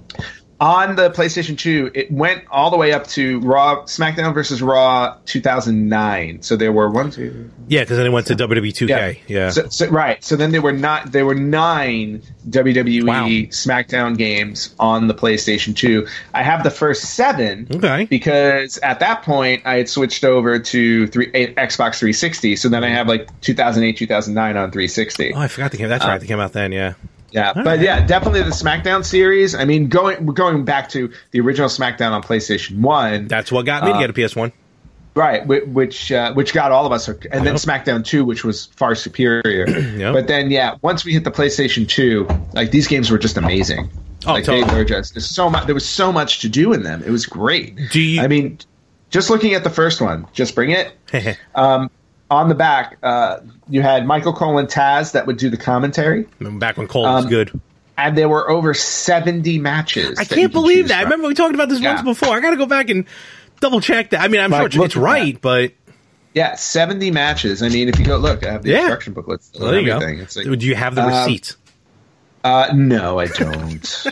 On the PlayStation 2, it went all the way up to SmackDown versus Raw 2009. So there were 1, 2. Yeah, because then it went to WWE 2K. Yeah. So right. So then there were 9 WWE SmackDown games on the PlayStation 2. I have the first 7. Okay. Because at that point I had switched over to Xbox 360. So then I have like 2008, 2009 on 360. Oh, I forgot that's right. They came out then. Yeah. Yeah, but definitely the SmackDown series. I mean, going back to the original SmackDown on PlayStation 1. That's what got me to get a PS1. Right, which got all of us, and then SmackDown 2, which was far superior. Yep. But then, once we hit the PlayStation 2, like these games were just amazing. Oh, like totally. They were just so much. There was so much to do in them. It was great. I mean, just looking at the first one, just bring it. On the back, you had Michael Cole and Taz that would do the commentary. Back when Cole was good. and there were over 70 matches. I can't believe that. I remember we talked about this once before. I got to go back and double check that. I mean, I'm sure it's right, but yeah, 70 matches. I mean, if you go look, I have the instruction booklets and everything. It's like, do you have the receipt? No, I don't.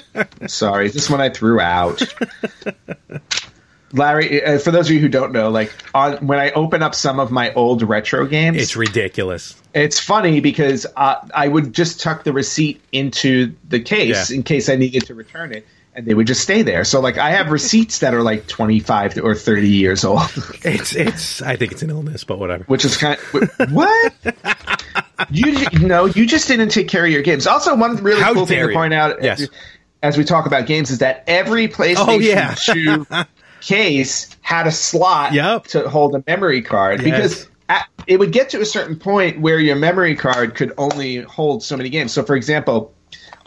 Sorry, this one I threw out. Larry, for those of you who don't know, like when I open up some of my old retro games, it's ridiculous. It's funny because I would just tuck the receipt into the case in case I needed to return it, and they would just stay there. So, like, I have receipts that are like 25 or 30 years old. It's. I think it's an illness, but whatever. Which is kind of what. You just didn't take care of your games. Also, one really cool thing to point out, as we talk about games, is that every PlayStation 2 case had a slot to hold a memory card because it would get to a certain point where your memory card could only hold so many games. So, for example,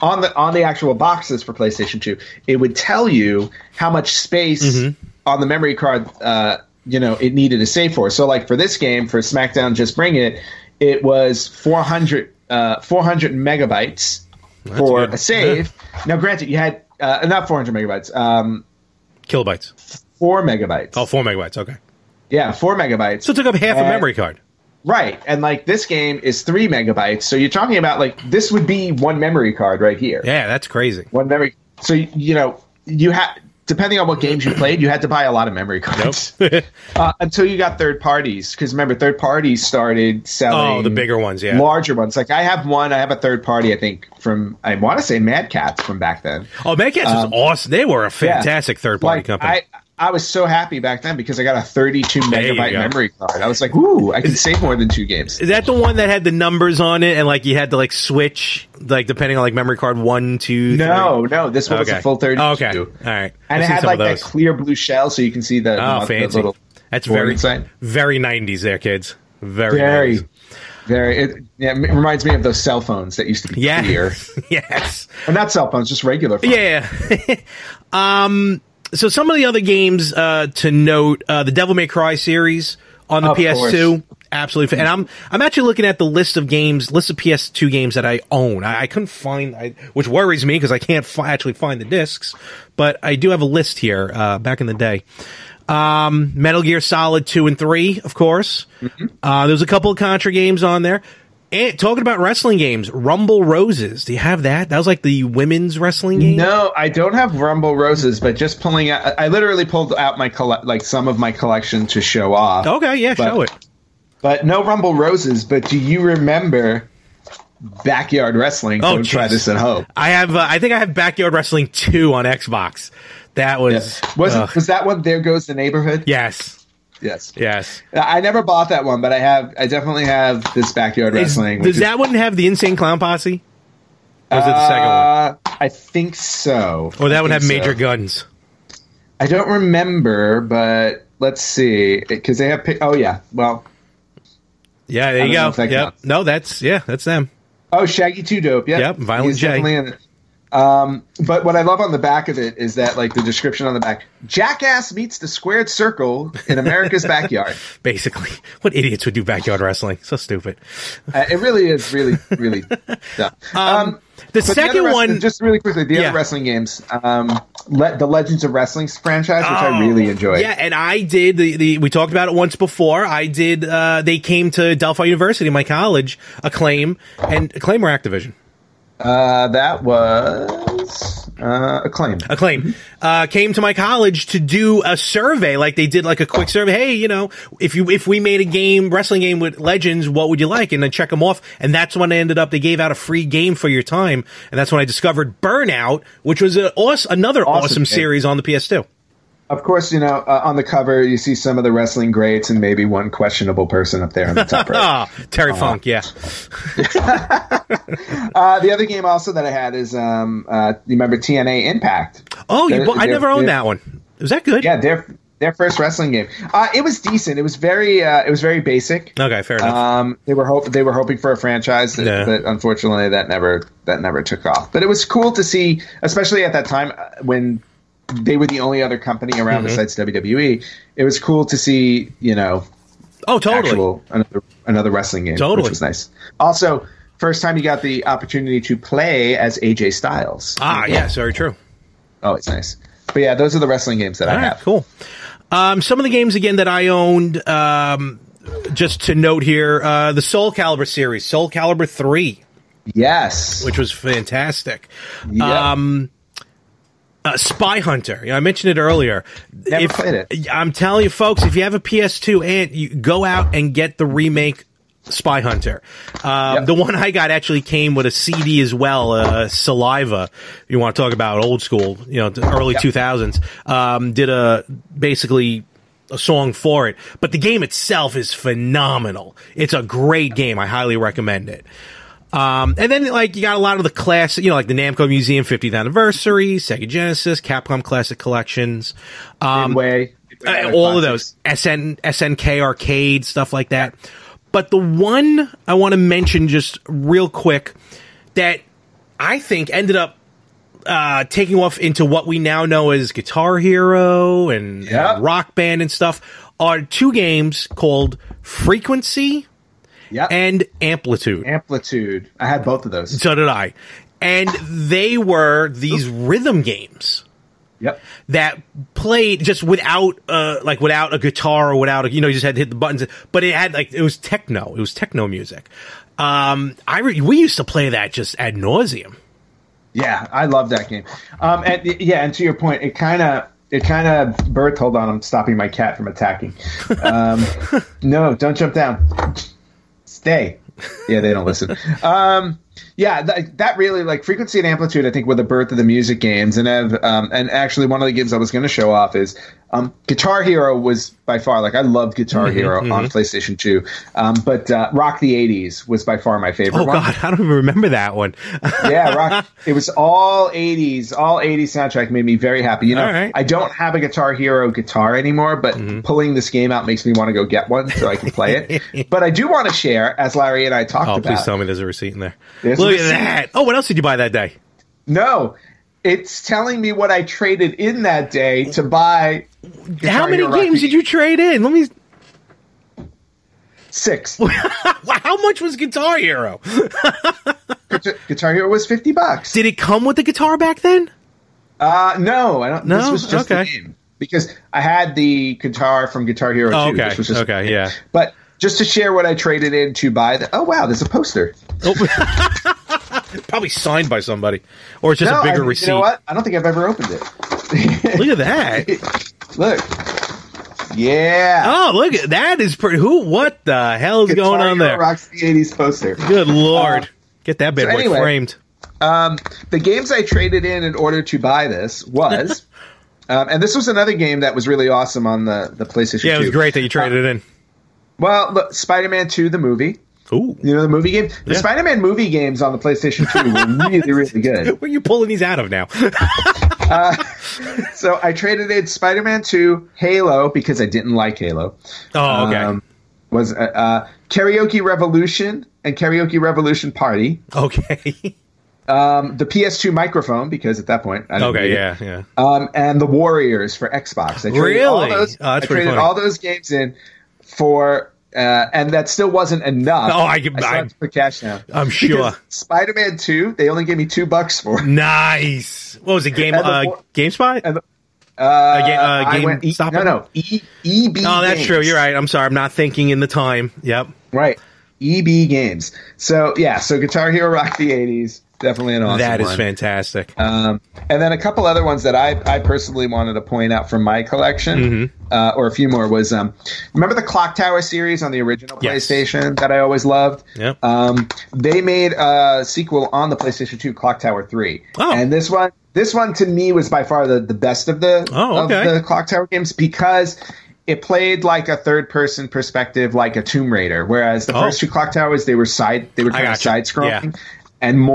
on the actual boxes for PlayStation 2, it would tell you how much space on the memory card it needed to save for. So, like for this game, for SmackDown Just Bring It, it was 400 megabytes for a save. Now, granted, you had not 400 megabytes. Kilobytes. 4 megabytes. Oh, 4 megabytes. Okay. Yeah, 4 megabytes. So it took up half a memory card. Right. And like this game is 3 megabytes. So you're talking about like this would be one memory card right here. Yeah, that's crazy. One memory. So, you had, depending on what games you played, you had to buy a lot of memory cards. Nope. Until you got third parties. Because remember, third parties started selling. Oh, the bigger ones, larger ones. Like I have a third party, I think, from, I want to say Mad Catz from back then. Oh, Mad Catz was awesome. They were a fantastic third party company. I was so happy back then because I got a 32 megabyte memory card. I was like, ooh, I can save more than 2 games. Is that the one that had the numbers on it and like you had to like switch like depending on like memory card 1, 2, 3? No, this one was a full 32. Oh, okay. All right. And it had like that clear blue shell so you can see the fancy. The little That's very 90s there, kids. Very 90s. It reminds me of those cell phones that used to be clear. Yes. Or not cell phones, just regular phones. Yeah. So some of the other games to note, the Devil May Cry series on the PS2, absolutely. And I'm actually looking at the list of PS2 games that I own. I couldn't find, which worries me because I can't actually find the discs, but I do have a list here back in the day. Metal Gear Solid 2 and 3, of course. There's a couple of Contra games on there. And talking about wrestling games, Rumble Roses. Do you have that? That was like the women's wrestling game? No, I don't have Rumble Roses, but just pulling out, I literally pulled out my some of my collection to show off. Okay, yeah, show it. But no Rumble Roses, but do you remember Backyard Wrestling? Don't try this at home. I think I have Backyard Wrestling 2 on Xbox. That was... Was that one, There Goes the Neighborhood? Yes. Yes. I never bought that one, but I definitely have this Backyard Wrestling. Does that one have the Insane Clown Posse? Or is it the second one? I think so. Or that one have Major Guns? I don't remember, but let's see. Because they have... Oh, yeah. Well... Yeah, there you go. Yep. No, that's them. Oh, Shaggy 2 Dope. Yep, Violent J. Definitely in it. But what I love on the back of it is that, like, the description on the back, Jackass meets the squared circle in America's backyard. Basically. What idiots would do backyard wrestling? So stupid. It really is really, really dumb. The second one... Just really quickly, the other wrestling games, the Legends of Wrestling franchise, which I really enjoyed. Yeah, and I did, we talked about it once before, they came to Delphi University, my college, Acclaim or Activision? That was Acclaim. Came to my college to do a survey, like they did like a quick survey. Hey, if we made a wrestling game with Legends, what would you like? And then check them off. And that's when they gave out a free game for your time. And that's when I discovered Burnout, which was another awesome series on the PS2. Of course, on the cover, you see some of the wrestling greats and maybe one questionable person up there on the top right. Terry Funk, yeah. The other game also that I had is, you remember TNA Impact? Oh, I never owned that one. Was that good? Yeah, their first wrestling game. It was decent. It was very basic. Okay, fair enough. They were hoping for a franchise, but unfortunately that never took off. But it was cool to see, especially at that time when they were the only other company around besides WWE. It was cool to see, totally. another wrestling game, totally. which was nice. Also, first time you got the opportunity to play as AJ Styles. Yes, very true. Oh, it's nice. But yeah, those are the wrestling games that I have. Cool. Some of the games, again, that I owned, just to note here, the Soul Calibur series, Soul Calibur 3. Yes. Which was fantastic. Yep. Spy Hunter. I mentioned it earlier. Never played it. I'm telling you, folks, if you have a PS2, and you go out and get the remake Spy Hunter. The one I got actually came with a CD as well, Saliva. You want to talk about old school, the early 2000s. Did basically a song for it. But the game itself is phenomenal. It's a great game. I highly recommend it. And then, you got a lot of the classic, like the Namco Museum 50th Anniversary, Sega Genesis, Capcom Classic Collections. Midway, all of those. SNK Arcade, stuff like that. But the one I want to mention just real quick that I think ended up taking off into what we now know as Guitar Hero and Rock Band and stuff are two games called Frequency and Amplitude. Amplitude. I had both of those. So did I. And they were these rhythm games. That played just without a guitar or without you just had to hit the buttons, but it had it was techno. It was techno music. We used to play that just ad nauseum. Yeah, I love that game. And to your point, it kind of birthed. Hold on, I'm stopping my cat from attacking. No, don't jump down. Stay. Yeah, they don't listen. That really, Frequency and Amplitude, I think, were the birth of the music games. And actually, one of the games I was going to show off is Guitar Hero was by far, I loved Guitar Hero on PlayStation 2. But Rock the 80s was by far my favorite one. Oh, God, I don't even remember that one. Rock. It was all 80s. All 80s soundtrack made me very happy. Right. I don't have a Guitar Hero guitar anymore, but pulling this game out makes me want to go get one so I can play it. But I do want to share, as Larry and I talked about. Please tell me there's a receipt in there. Look at that. Oh, what else did you buy that day? No. It's telling me what I traded in that day to buy. How many games did you trade in? Let me. 6. How much was Guitar Hero? Guitar Hero was $50. Did it come with the guitar back then? No, I don't. No? This was just the game because I had the guitar from Guitar Hero 2. Okay. Which was just yeah. But just to share what I traded in to buy oh wow, there's a poster. Probably signed by somebody, or it's just a bigger receipt. You know what? I don't think I've ever opened it. Look at that! Look, yeah. Oh, look at that! Is pretty. What the hell is going on there? Rocks the 80s poster. Good Lord! Get that bad boy framed. The games I traded in order to buy this was, and this was another game that was really awesome on the PlayStation 2. Yeah, it was great that you traded it in. Well, look, Spider-Man 2, the movie. Ooh. You know the movie game? The Spider-Man movie games on the PlayStation 2 were really, really good. Where are you pulling these out of now? So I traded in Spider-Man 2, Halo, because I didn't like Halo. Oh, okay. Was Karaoke Revolution and Karaoke Revolution Party. Okay. The PS2 microphone, because at that point I didn't need it. Yeah. And the Warriors for Xbox. I traded I traded all those games in for... and that still wasn't enough. Oh, I have to put cash now. I'm sure. Because Spider-Man 2, they only gave me $2 for. Nice. What was it? GameSpot? And EB. Oh, that's true. You're right. I'm sorry. I'm not thinking in the time. Yep. Right. EB Games. So Guitar Hero Rock the 80s. Definitely an awesome one. That is fantastic. And then a couple other ones that I personally wanted to point out from my collection, or a few more, was remember the Clock Tower series on the original PlayStation that I always loved? Yep. They made a sequel on the PlayStation 2, Clock Tower 3. Oh. And this one to me was by far the best of the Clock Tower games because it played like a third-person perspective, like a Tomb Raider, whereas the first two Clock Towers, they were kind of side-scrolling. Yeah. And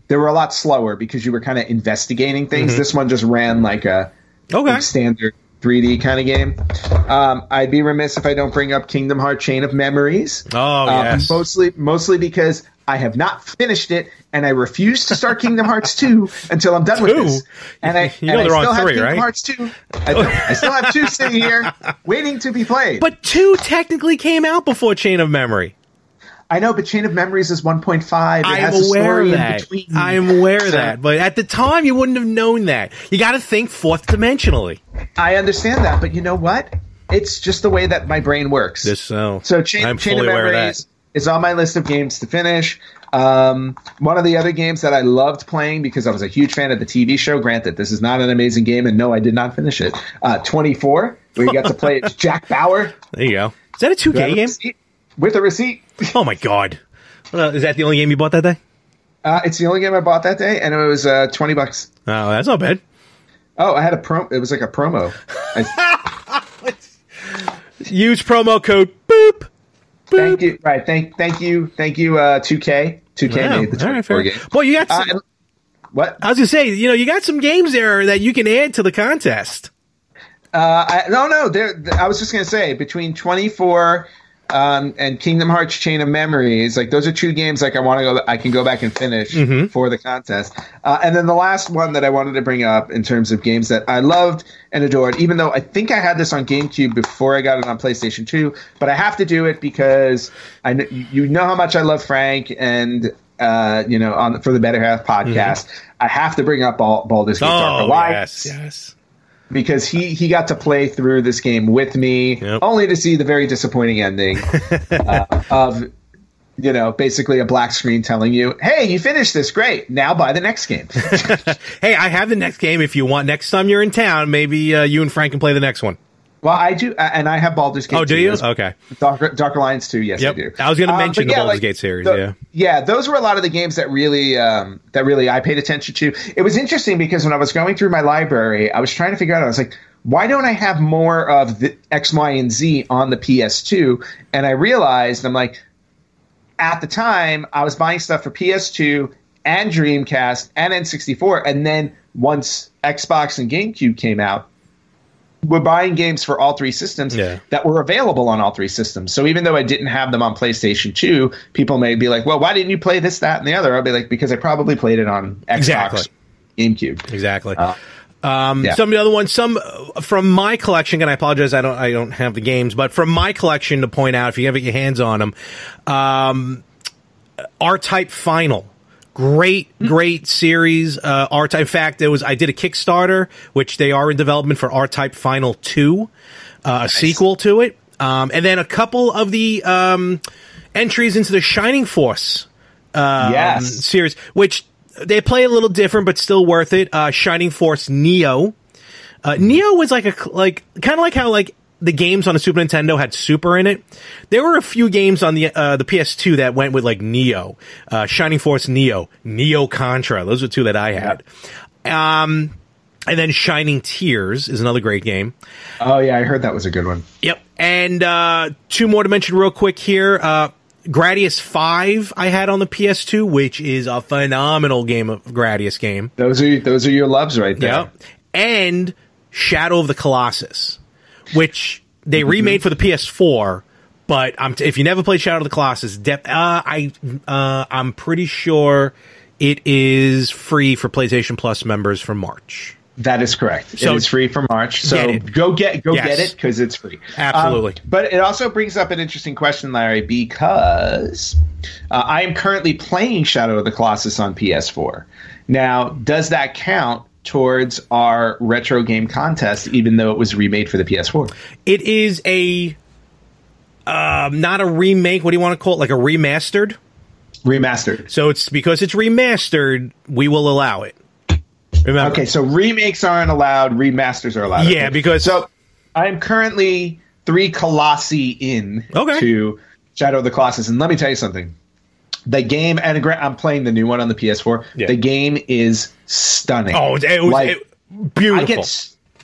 they were a lot slower because you were kind of investigating things. This one just ran like a standard 3D kind of game. I'd be remiss if I don't bring up Kingdom Hearts Chain of Memories. Oh, yes. Mostly because I have not finished it, and I refuse to start Kingdom Hearts 2 until I'm done with this. And I still have Kingdom Hearts 2. I still have 2 sitting here waiting to be played. But 2 technically came out before Chain of Memory. I know, but Chain of Memories is 1.5. I am aware of that. I am aware of that. But at the time, you wouldn't have known that. You got to think fourth dimensionally. I understand that, but you know what? It's just the way that my brain works. So Chain of Memories is on my list of games to finish. One of the other games that I loved playing because I was a huge fan of the TV show, granted, this is not an amazing game, and no, I did not finish it. 24, where you got to play as Jack Bauer. There you go. Is that a 2K game? With a receipt. Oh, my God. Is that the only game you bought that day? It's the only game I bought that day, and it was $20. Oh, that's not bad. Oh, I had it was like a promo. Use promo code BOOP. Thank you. Right. Thank you. 2K. 2K made the 24 game. Well, you got some, what? I was gonna say, you got some games there that you can add to the contest. I was just gonna say between 24 and Kingdom Hearts Chain of Memories, like those are two games like I can go back and finish for the contest. And then the last one that I wanted to bring up in terms of games that I loved and adored, even though I think I had this on GameCube before I got it on PlayStation 2, but I have to do it because you know how much I love Frank and for the Better Half podcast, I have to bring up Baldur's Gate Dark Alliance. Yes. Because he got to play through this game with me, only to see the very disappointing ending of, basically a black screen telling you, hey, you finished this, great, now buy the next game. Hey, I have the next game if you want. Next time you're in town, maybe you and Frank can play the next one. Well, I do, and I have Baldur's Gate 2. Oh, do you? Okay. Dark Alliance 2, yes, I do. I was going to mention the Baldur's Gate series, Yeah, those were a lot of the games that really I paid attention to. It was interesting because when I was going through my library, I was trying to figure out, I was like, why don't I have more of the X, Y, and Z on the PS2? And I realized, I'm like, at the time, I was buying stuff for PS2 and Dreamcast and N64, and then once Xbox and GameCube came out, we're buying games for all three systems that were available on all three systems. So even though I didn't have them on PlayStation 2, people may be like, well, why didn't you play this, that, and the other? I'll be like, because I probably played it on Xbox, GameCube. Exactly. Some of the other ones, some from my collection, and I apologize, I don't have the games, but from my collection to point out, if you ever get your hands on them, R-Type Final. Great series. R-Type. In fact, I did a Kickstarter, which they are in development for R-Type Final 2, a sequel to it. And then a couple of the entries into the Shining Force series, which they play a little different, but still worth it. Shining Force Neo. Neo was kind of like how the games on the Super Nintendo had Super in it. There were a few games on the PS2 that went with like Neo, Shining Force Neo, Neo Contra. Those are two that I had. And then Shining Tears is another great game. Oh yeah, I heard that was a good one. Yep. And two more to mention real quick here. Gradius 5 I had on the PS2, which is a phenomenal Gradius game. Those are your loves right there. Yep. And Shadow of the Colossus, which they remade for the PS4, but if you never played Shadow of the Colossus, I'm pretty sure it is free for PlayStation Plus members for March. That is correct. So it's free for March. So go get it because it's free. Absolutely. But it also brings up an interesting question, Larry, because I am currently playing Shadow of the Colossus on PS4. Now, does that count towards our retro game contest, even though it was remade for the PS4? It is not a remake. What do you want to call it? Like a remastered? Remastered. So it's because it's remastered, we will allow it. Remember? Okay, so remakes aren't allowed, remasters are allowed. Yeah, because I'm currently 3 Colossi in to Shadow of the Colossus, and let me tell you something. The game, and I'm playing the new one on the PS4. Yeah. The game is stunning. Oh, it was beautiful.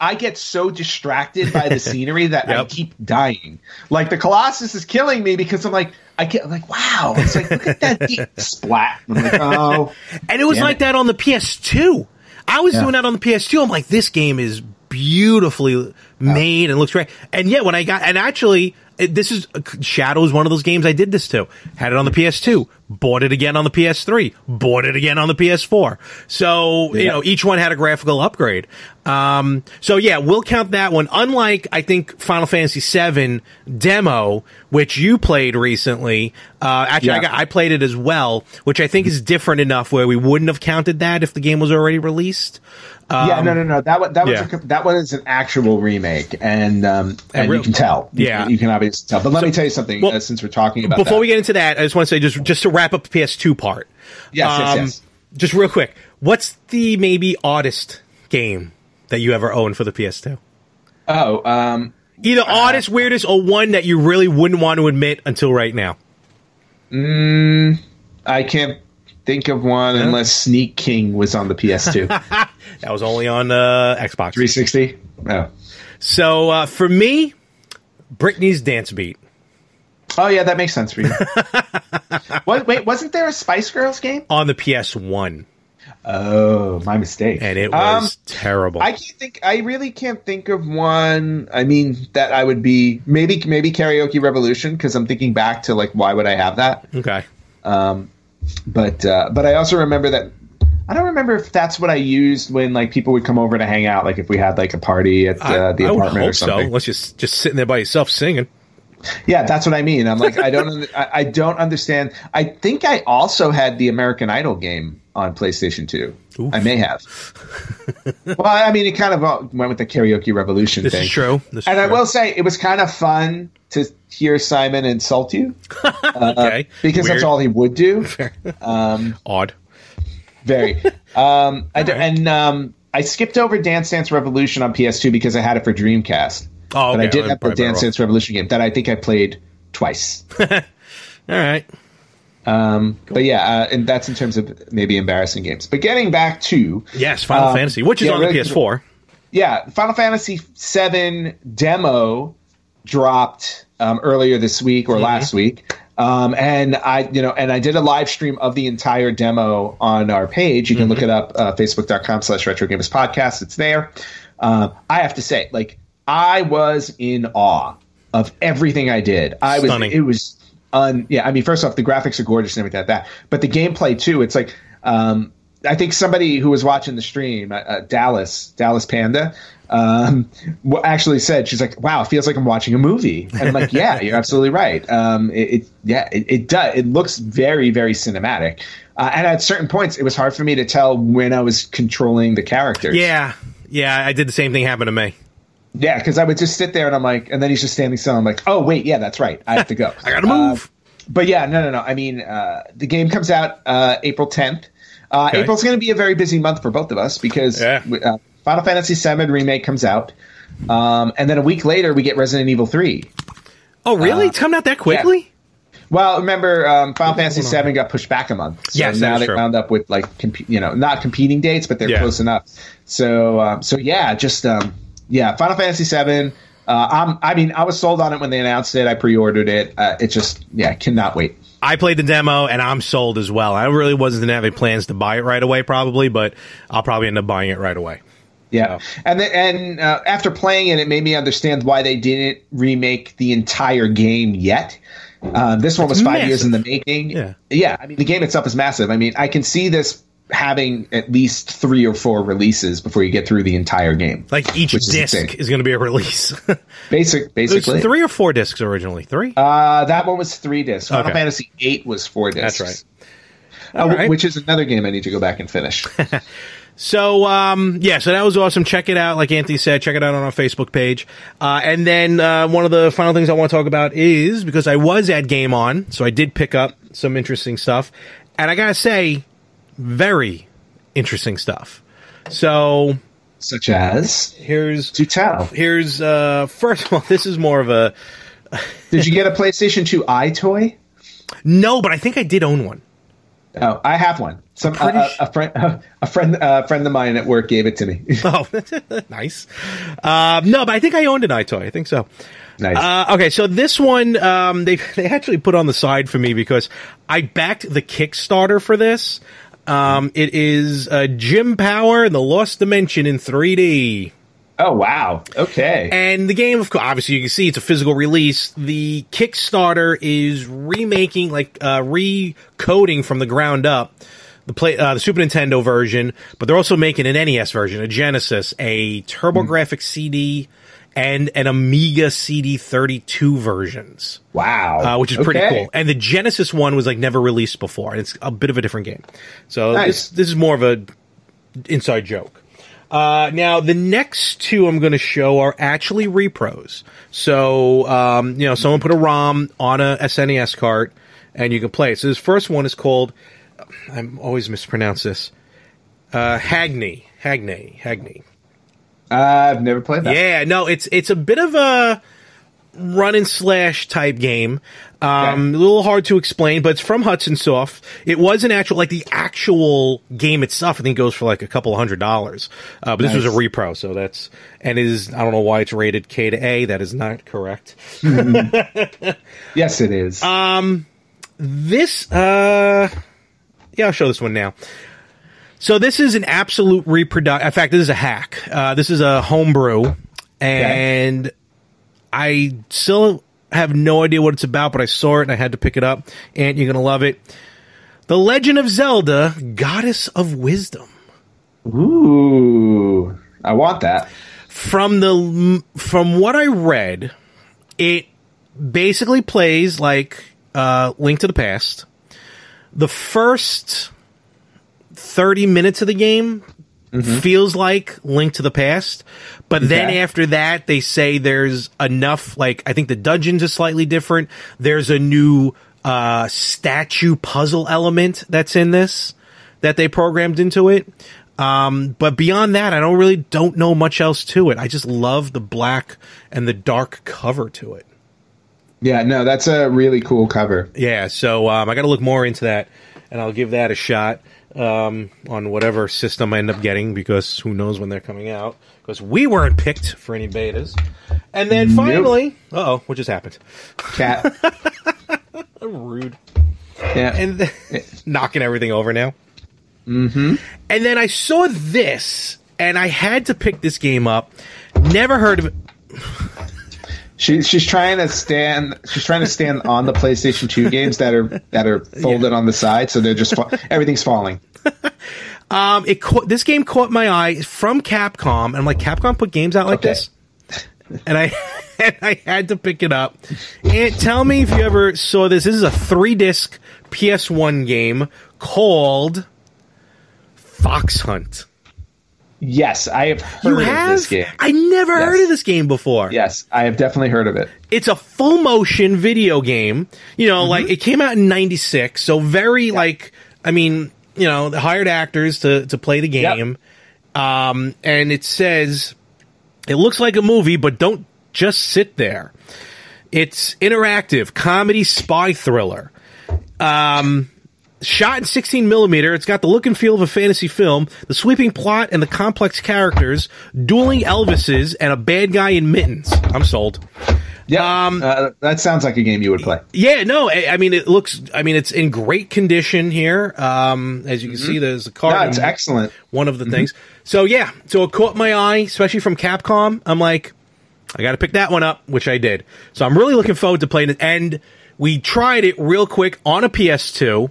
I get so distracted by the scenery that I keep dying. Like the Colossus is killing me because I'm like, wow. It's like, look at that splat. I'm like, oh. And it was like that on the PS2. I was doing that on the PS2. I'm like, this game is beautifully made and looks great. And yet when I this is Shadow is one of those games I did this to. Had it on the PS2, bought it again on the PS3, bought it again on the PS4. So, you know, each one had a graphical upgrade. So yeah, we'll count that one. Unlike, I think, Final Fantasy VII demo, which you played recently. Actually, I played it as well, which I think is different enough where we wouldn't have counted that if the game was already released. No. That one is an actual remake, and you can tell. You can obviously tell. But let me tell you something. Since we're talking about before we get into that, I just want to say just to wrap up the PS2 part. Yes. Just real quick, what's the maybe oddest game that you ever owned for the PS2? Either oddest, weirdest, or one that you really wouldn't want to admit until right now. I can't think of one unless Sneak King was on the PS2. That was only on Xbox 360. Oh, so for me, Britney's Dance Beat. Oh yeah, that makes sense for you. Wait, wasn't there a Spice Girls game on the PS1? Oh, my mistake. And it was terrible. I really can't think of one. I mean, that I would be maybe Karaoke Revolution, because I'm thinking back to like, why would I have that? Okay. But I also remember that I don't remember if that's what I used when like people would come over to hang out, like if we had like a party at the apartment or something. So. Unless you're just sitting there by yourself singing. Yeah, that's what I mean. I'm like, I don't understand. I think I also had the American Idol game on PlayStation 2. Oof. I may have. Well, I mean, it kind of went with the Karaoke Revolution thing. This is true. I will say it was kind of fun to hear Simon insult you. Okay. Because Weird. That's all he would do. Odd. Very. I skipped over Dance Dance Revolution on PS2 because I had it for Dreamcast. Oh, okay. But I did have the Dance Dance Revolution game that I think I played twice. All right. Cool. But yeah, and that's in terms of maybe embarrassing games. But getting back to Final Fantasy, which is on the PS4. Yeah, Final Fantasy VII demo dropped earlier this week or last week. And I did a live stream of the entire demo on our page. You can look it up, facebook.com/retrogamerspodcast. It's there. I have to say, like, I was in awe of everything I did. Stunning. It was I mean, first off, the graphics are gorgeous and everything like that. But the gameplay too, it's like, I think somebody who was watching the stream, Dallas Panda, actually said, she's like, wow, it feels like I'm watching a movie. And I'm like, yeah, you're absolutely right. It does. It looks very, very cinematic. And at certain points, it was hard for me to tell when I was controlling the characters. Yeah, I did the same thing happen to me. Yeah, because I would just sit there and I'm like, and then he's just standing still. I'm like, oh, wait, yeah, that's right. I have to go. I got to move. But yeah, no. I mean, the game comes out April 10th. Okay. April's going to be a very busy month for both of us because Final Fantasy VII Remake comes out. And then a week later, we get Resident Evil 3. Oh, really? It's coming out that quickly? Yeah. Well, remember, Final Fantasy VII got pushed back a month. So now they wound up with, like, not competing dates, but they're close enough. So Final Fantasy VII. I was sold on it when they announced it. I pre-ordered it. It just, cannot wait. I played the demo, and I'm sold as well. I really wasn't having plans to buy it right away, probably, but I'll probably end up buying it right away. Yeah, so. And after playing it, it made me understand why they didn't remake the entire game yet. This one was 5 years in the making. Yeah. I mean, the game itself is massive. I mean, I can see this having at least 3 or 4 releases before you get through the entire game. Like each disc is going to be a release. Basically. It was 3 or 4 discs originally. 3? That one was 3 discs. Final Fantasy VIII was 4 discs. That's right. Which is another game I need to go back and finish. So that was awesome. Check it out. Like Anthony said, check it out on our Facebook page. And then one of the final things I want to talk about is, because I was at Game On, so I did pick up some interesting stuff. And I got to say, very interesting stuff. So, such as? Here's first of all, this is more of a... Did you get a PlayStation 2 iToy? No, but I think I did own one. Oh, I have one. A friend of mine at work gave it to me. Oh, nice. No, but I think I owned an iToy. I think so. Nice. Okay, so this one they actually put on the side for me because I backed the Kickstarter for this. It is Jim Power and the Lost Dimension in 3D. Oh, wow. Okay. And the game, of course, obviously you can see it's a physical release. The Kickstarter is remaking, recoding from the ground up the Super Nintendo version, but they're also making an NES version, a Genesis, a TurboGrafx CD, and an Amiga CD32 versions. Wow. Which is pretty cool. And the Genesis one was never released before, and it's a bit of a different game. So nice. This is more of a inside joke. Now, the next two I'm going to show are actually repros. So, someone put a ROM on a SNES cart, and you can play it. So this first one is called, I always mispronounce this, Hagney. I've never played that. Yeah, no, it's a bit of a run and slash type game. A little hard to explain, but it's from Hudson Soft. It was an actual, the actual game itself, I think goes for a couple of $100. But this was a repro, so that's, and it is, I don't know why it's rated K to A. That is not correct. Yes, it is. I'll show this one now. So this is an absolute reproduction. In fact, this is a hack. This is a homebrew, and I still have no idea what it's about, but I saw it and I had to pick it up. And you're gonna love it. The Legend of Zelda: Goddess of Wisdom. Ooh, I want that. From what I read, it basically plays like Link to the Past. The first 30 minutes of the game feels like Link to the Past, but then after that, they say there's enough, I think the dungeons are slightly different. There's a new statue puzzle element that's in this that they programmed into it. But beyond that, I don't know much else to it. I just love the black and the dark cover to it. Yeah, no, that's a really cool cover. Yeah, so I got to look more into that, and I'll give that a shot on whatever system I end up getting, because who knows when they're coming out, because we weren't picked for any betas. And then finally... Uh-oh, what just happened? Cat. Rude. Yeah. And knocking everything over now. Mm-hmm. And then I saw this, and I had to pick this game up. Never heard of it. She's trying to stand. She's trying to stand on the PlayStation 2 games that are folded on the side, so they're just everything's falling. This game caught my eye from Capcom, and I'm like, Capcom put games out like this, and I had to pick it up. And tell me if you ever saw this. This is a 3-disc PS1 game called Fox Hunt. Yes, I have heard of this game. I never heard of this game before. Yes, I have definitely heard of it. It's a full motion video game. It came out in '96, so very they hired actors to play the game. Yep. And it says it looks like a movie, but don't just sit there. It's interactive comedy spy thriller. Shot in 16 millimeter, it's got the look and feel of a fantasy film, the sweeping plot and the complex characters, dueling Elvises, and a bad guy in mittens. I'm sold. Yeah, that sounds like a game you would play. Yeah, no, it's in great condition here. As you can see, there's a card. No, it's excellent. One of the things. So it caught my eye, especially from Capcom. I'm like, I got to pick that one up, which I did. So I'm really looking forward to playing it. And we tried it real quick on a PS2.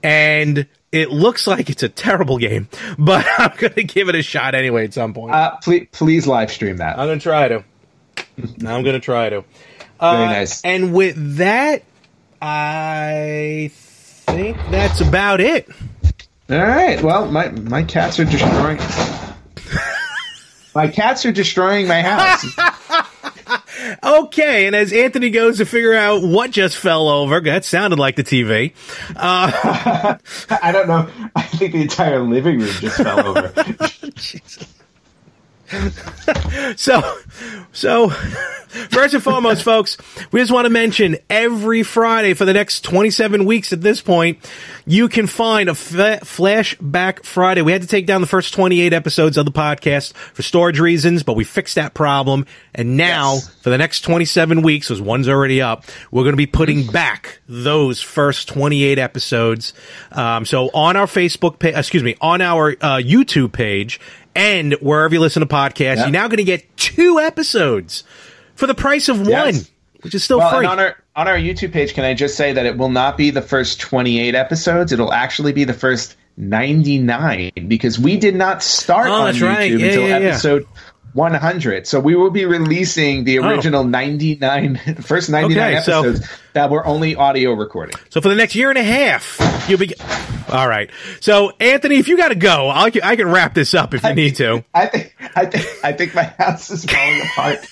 And it looks like it's a terrible game, but I'm going to give it a shot anyway at some point. Please live stream that. I'm going to try to. Very nice. And with that, I think that's about it. All right. Well, my cats are destroying... my cats are destroying my house. Okay, and as Anthony goes to figure out what just fell over, that sounded like the TV. I don't know. I think the entire living room just fell over. Jesus. So first and foremost, folks, we just want to mention every Friday for the next 27 weeks at this point, you can find a Flashback Friday. We had to take down the first 28 episodes of the podcast for storage reasons, but we fixed that problem. And now, for the next 27 weeks, because one's already up, we're going to be putting back those first 28 episodes. So on our on our YouTube page, and wherever you listen to podcasts. You're now going to get 2 episodes for the price of one, which is still free. And on our YouTube page, can I just say that it will not be the first 28 episodes? It'll actually be the first 99, because we did not start on YouTube until episode 100. So we will be releasing the original first 99 episodes that were only audio recording. So for the next year and a half, you'll be... All right. So, Anthony, if you got to go, I can wrap this up if you need to. I think my house is falling apart.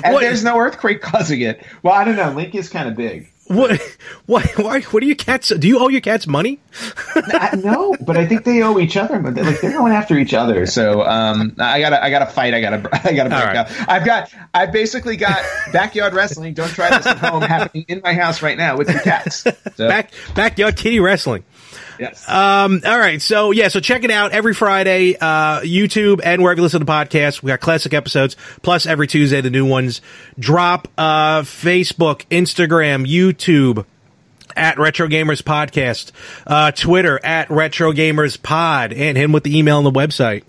And there's no earthquake causing it. Well, I don't know. Link is kind of big. What do your cats? Do you owe your cats money? No, but I think they owe each other. But they're going after each other. So I gotta fight. I gotta break out. I've basically got backyard wrestling. Don't try this at home. Happening in my house right now with 2 cats. So. Backyard kitty wrestling. Yes. All right. So check it out every Friday, YouTube and wherever you listen to podcasts. We got classic episodes, plus every Tuesday the new ones drop. Facebook, Instagram, YouTube at Retro Gamers Podcast, Twitter at Retro Gamers Pod, and him with the email on the website.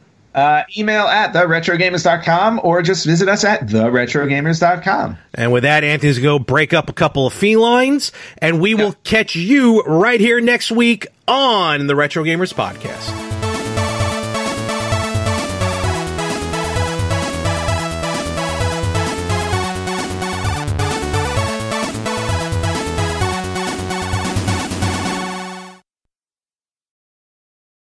Email at theretrogamers.com, or just visit us at theretrogamers.com. And with that, Anthony's going to go break up a couple of felines, and we will catch you right here next week on the Retro Gamers Podcast.